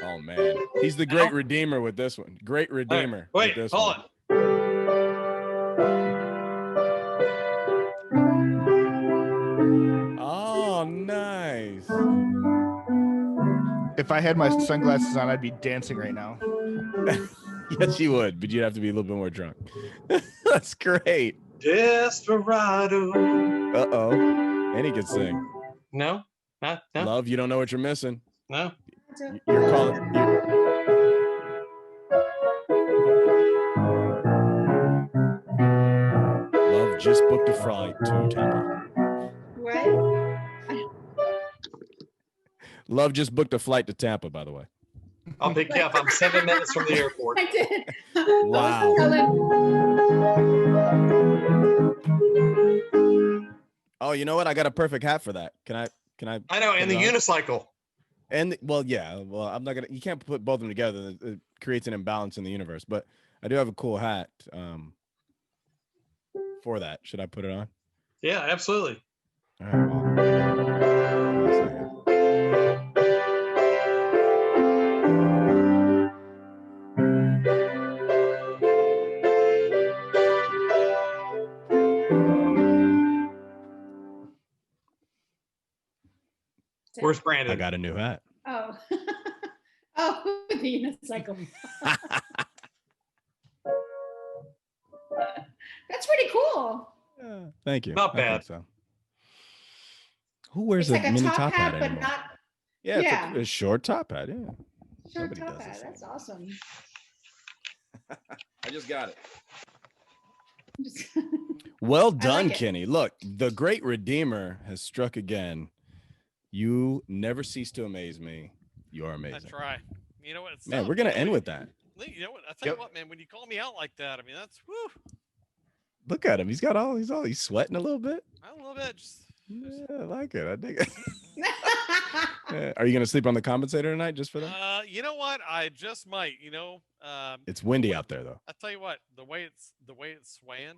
Oh man, he's the great redeemer with this one. Great redeemer. Wait, with this hold one. on. Oh, nice. If I had my sunglasses on, I'd be dancing right now. Yes, you would, but you'd have to be a little bit more drunk. That's great. Desperado. And he can sing. No, no. Love, you don't know what you're missing. No. You're calling. Love just booked a flight to Tampa. What? Love just booked a flight to Tampa, by the way. I'll pick you up. I'm 7 minutes from the airport. I did. Wow. Oh, you know what? I got a perfect hat for that. Can I? I know, and the unicycle. And well, yeah. Well, I'm not gonna. You can't put both of them together. It creates an imbalance in the universe. But I do have a cool hat for that. Should I put it on? Yeah, absolutely. All right. Where's Brandon? I got a new hat. Oh. Oh, the unicycle. That's pretty cool. Yeah, thank you. Not I think bad. so. Who wears It's a like a mini top top hat hat, but anymore? not Yeah, it's yeah. a short top hat. Yeah. short Nobody top does hat. this That's anymore. awesome. I just got it. Just- Well done, it. Kenny. Look, the great Redeemer has struck again. You never cease to amaze me. You are amazing. That's right. You know what? It's Man, we're gonna end with that. You know what? I tell you what, man. When you call me out like that, I mean, that's woo. Look at him. He's sweating a little bit. A little bit. Yeah, I like it. I dig it. Are you gonna sleep on the compensator tonight just for that? You know what? I just might. You know, It's windy out there though. I tell you what, the way it's swaying.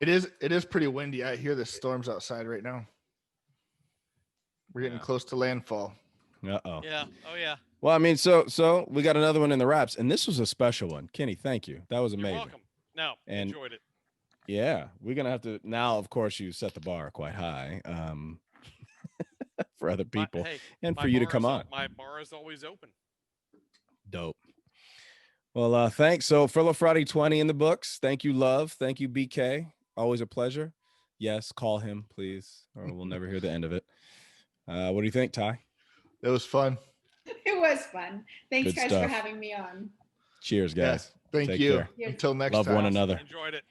It is pretty windy. I hear the storms outside right now. We're getting close to landfall. Uh-oh. Yeah. Oh yeah. Well, I mean, so we got another one in the wraps, and this was a special one. Kenny, thank you. That was You're amazing. welcome. No, And- enjoyed it. Yeah, we're gonna have to now. Of course, you set the bar quite high for other people, Hey, and my for you to bar come is on. My bar is always open. Dope. Well, thanks. So Furlough Friday 20 in the books. Thank you, Love. Thank you, BK. Always a pleasure. Yes, call him, please, or we'll never hear the end of it. What do you think, Ty? It was fun. It was fun. Thanks, Good guys, stuff. for having me on. Cheers, guys. Thank Take you. care. Yes. Until next Love time. one another. Enjoyed it.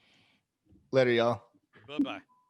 Later, y'all. Bye bye.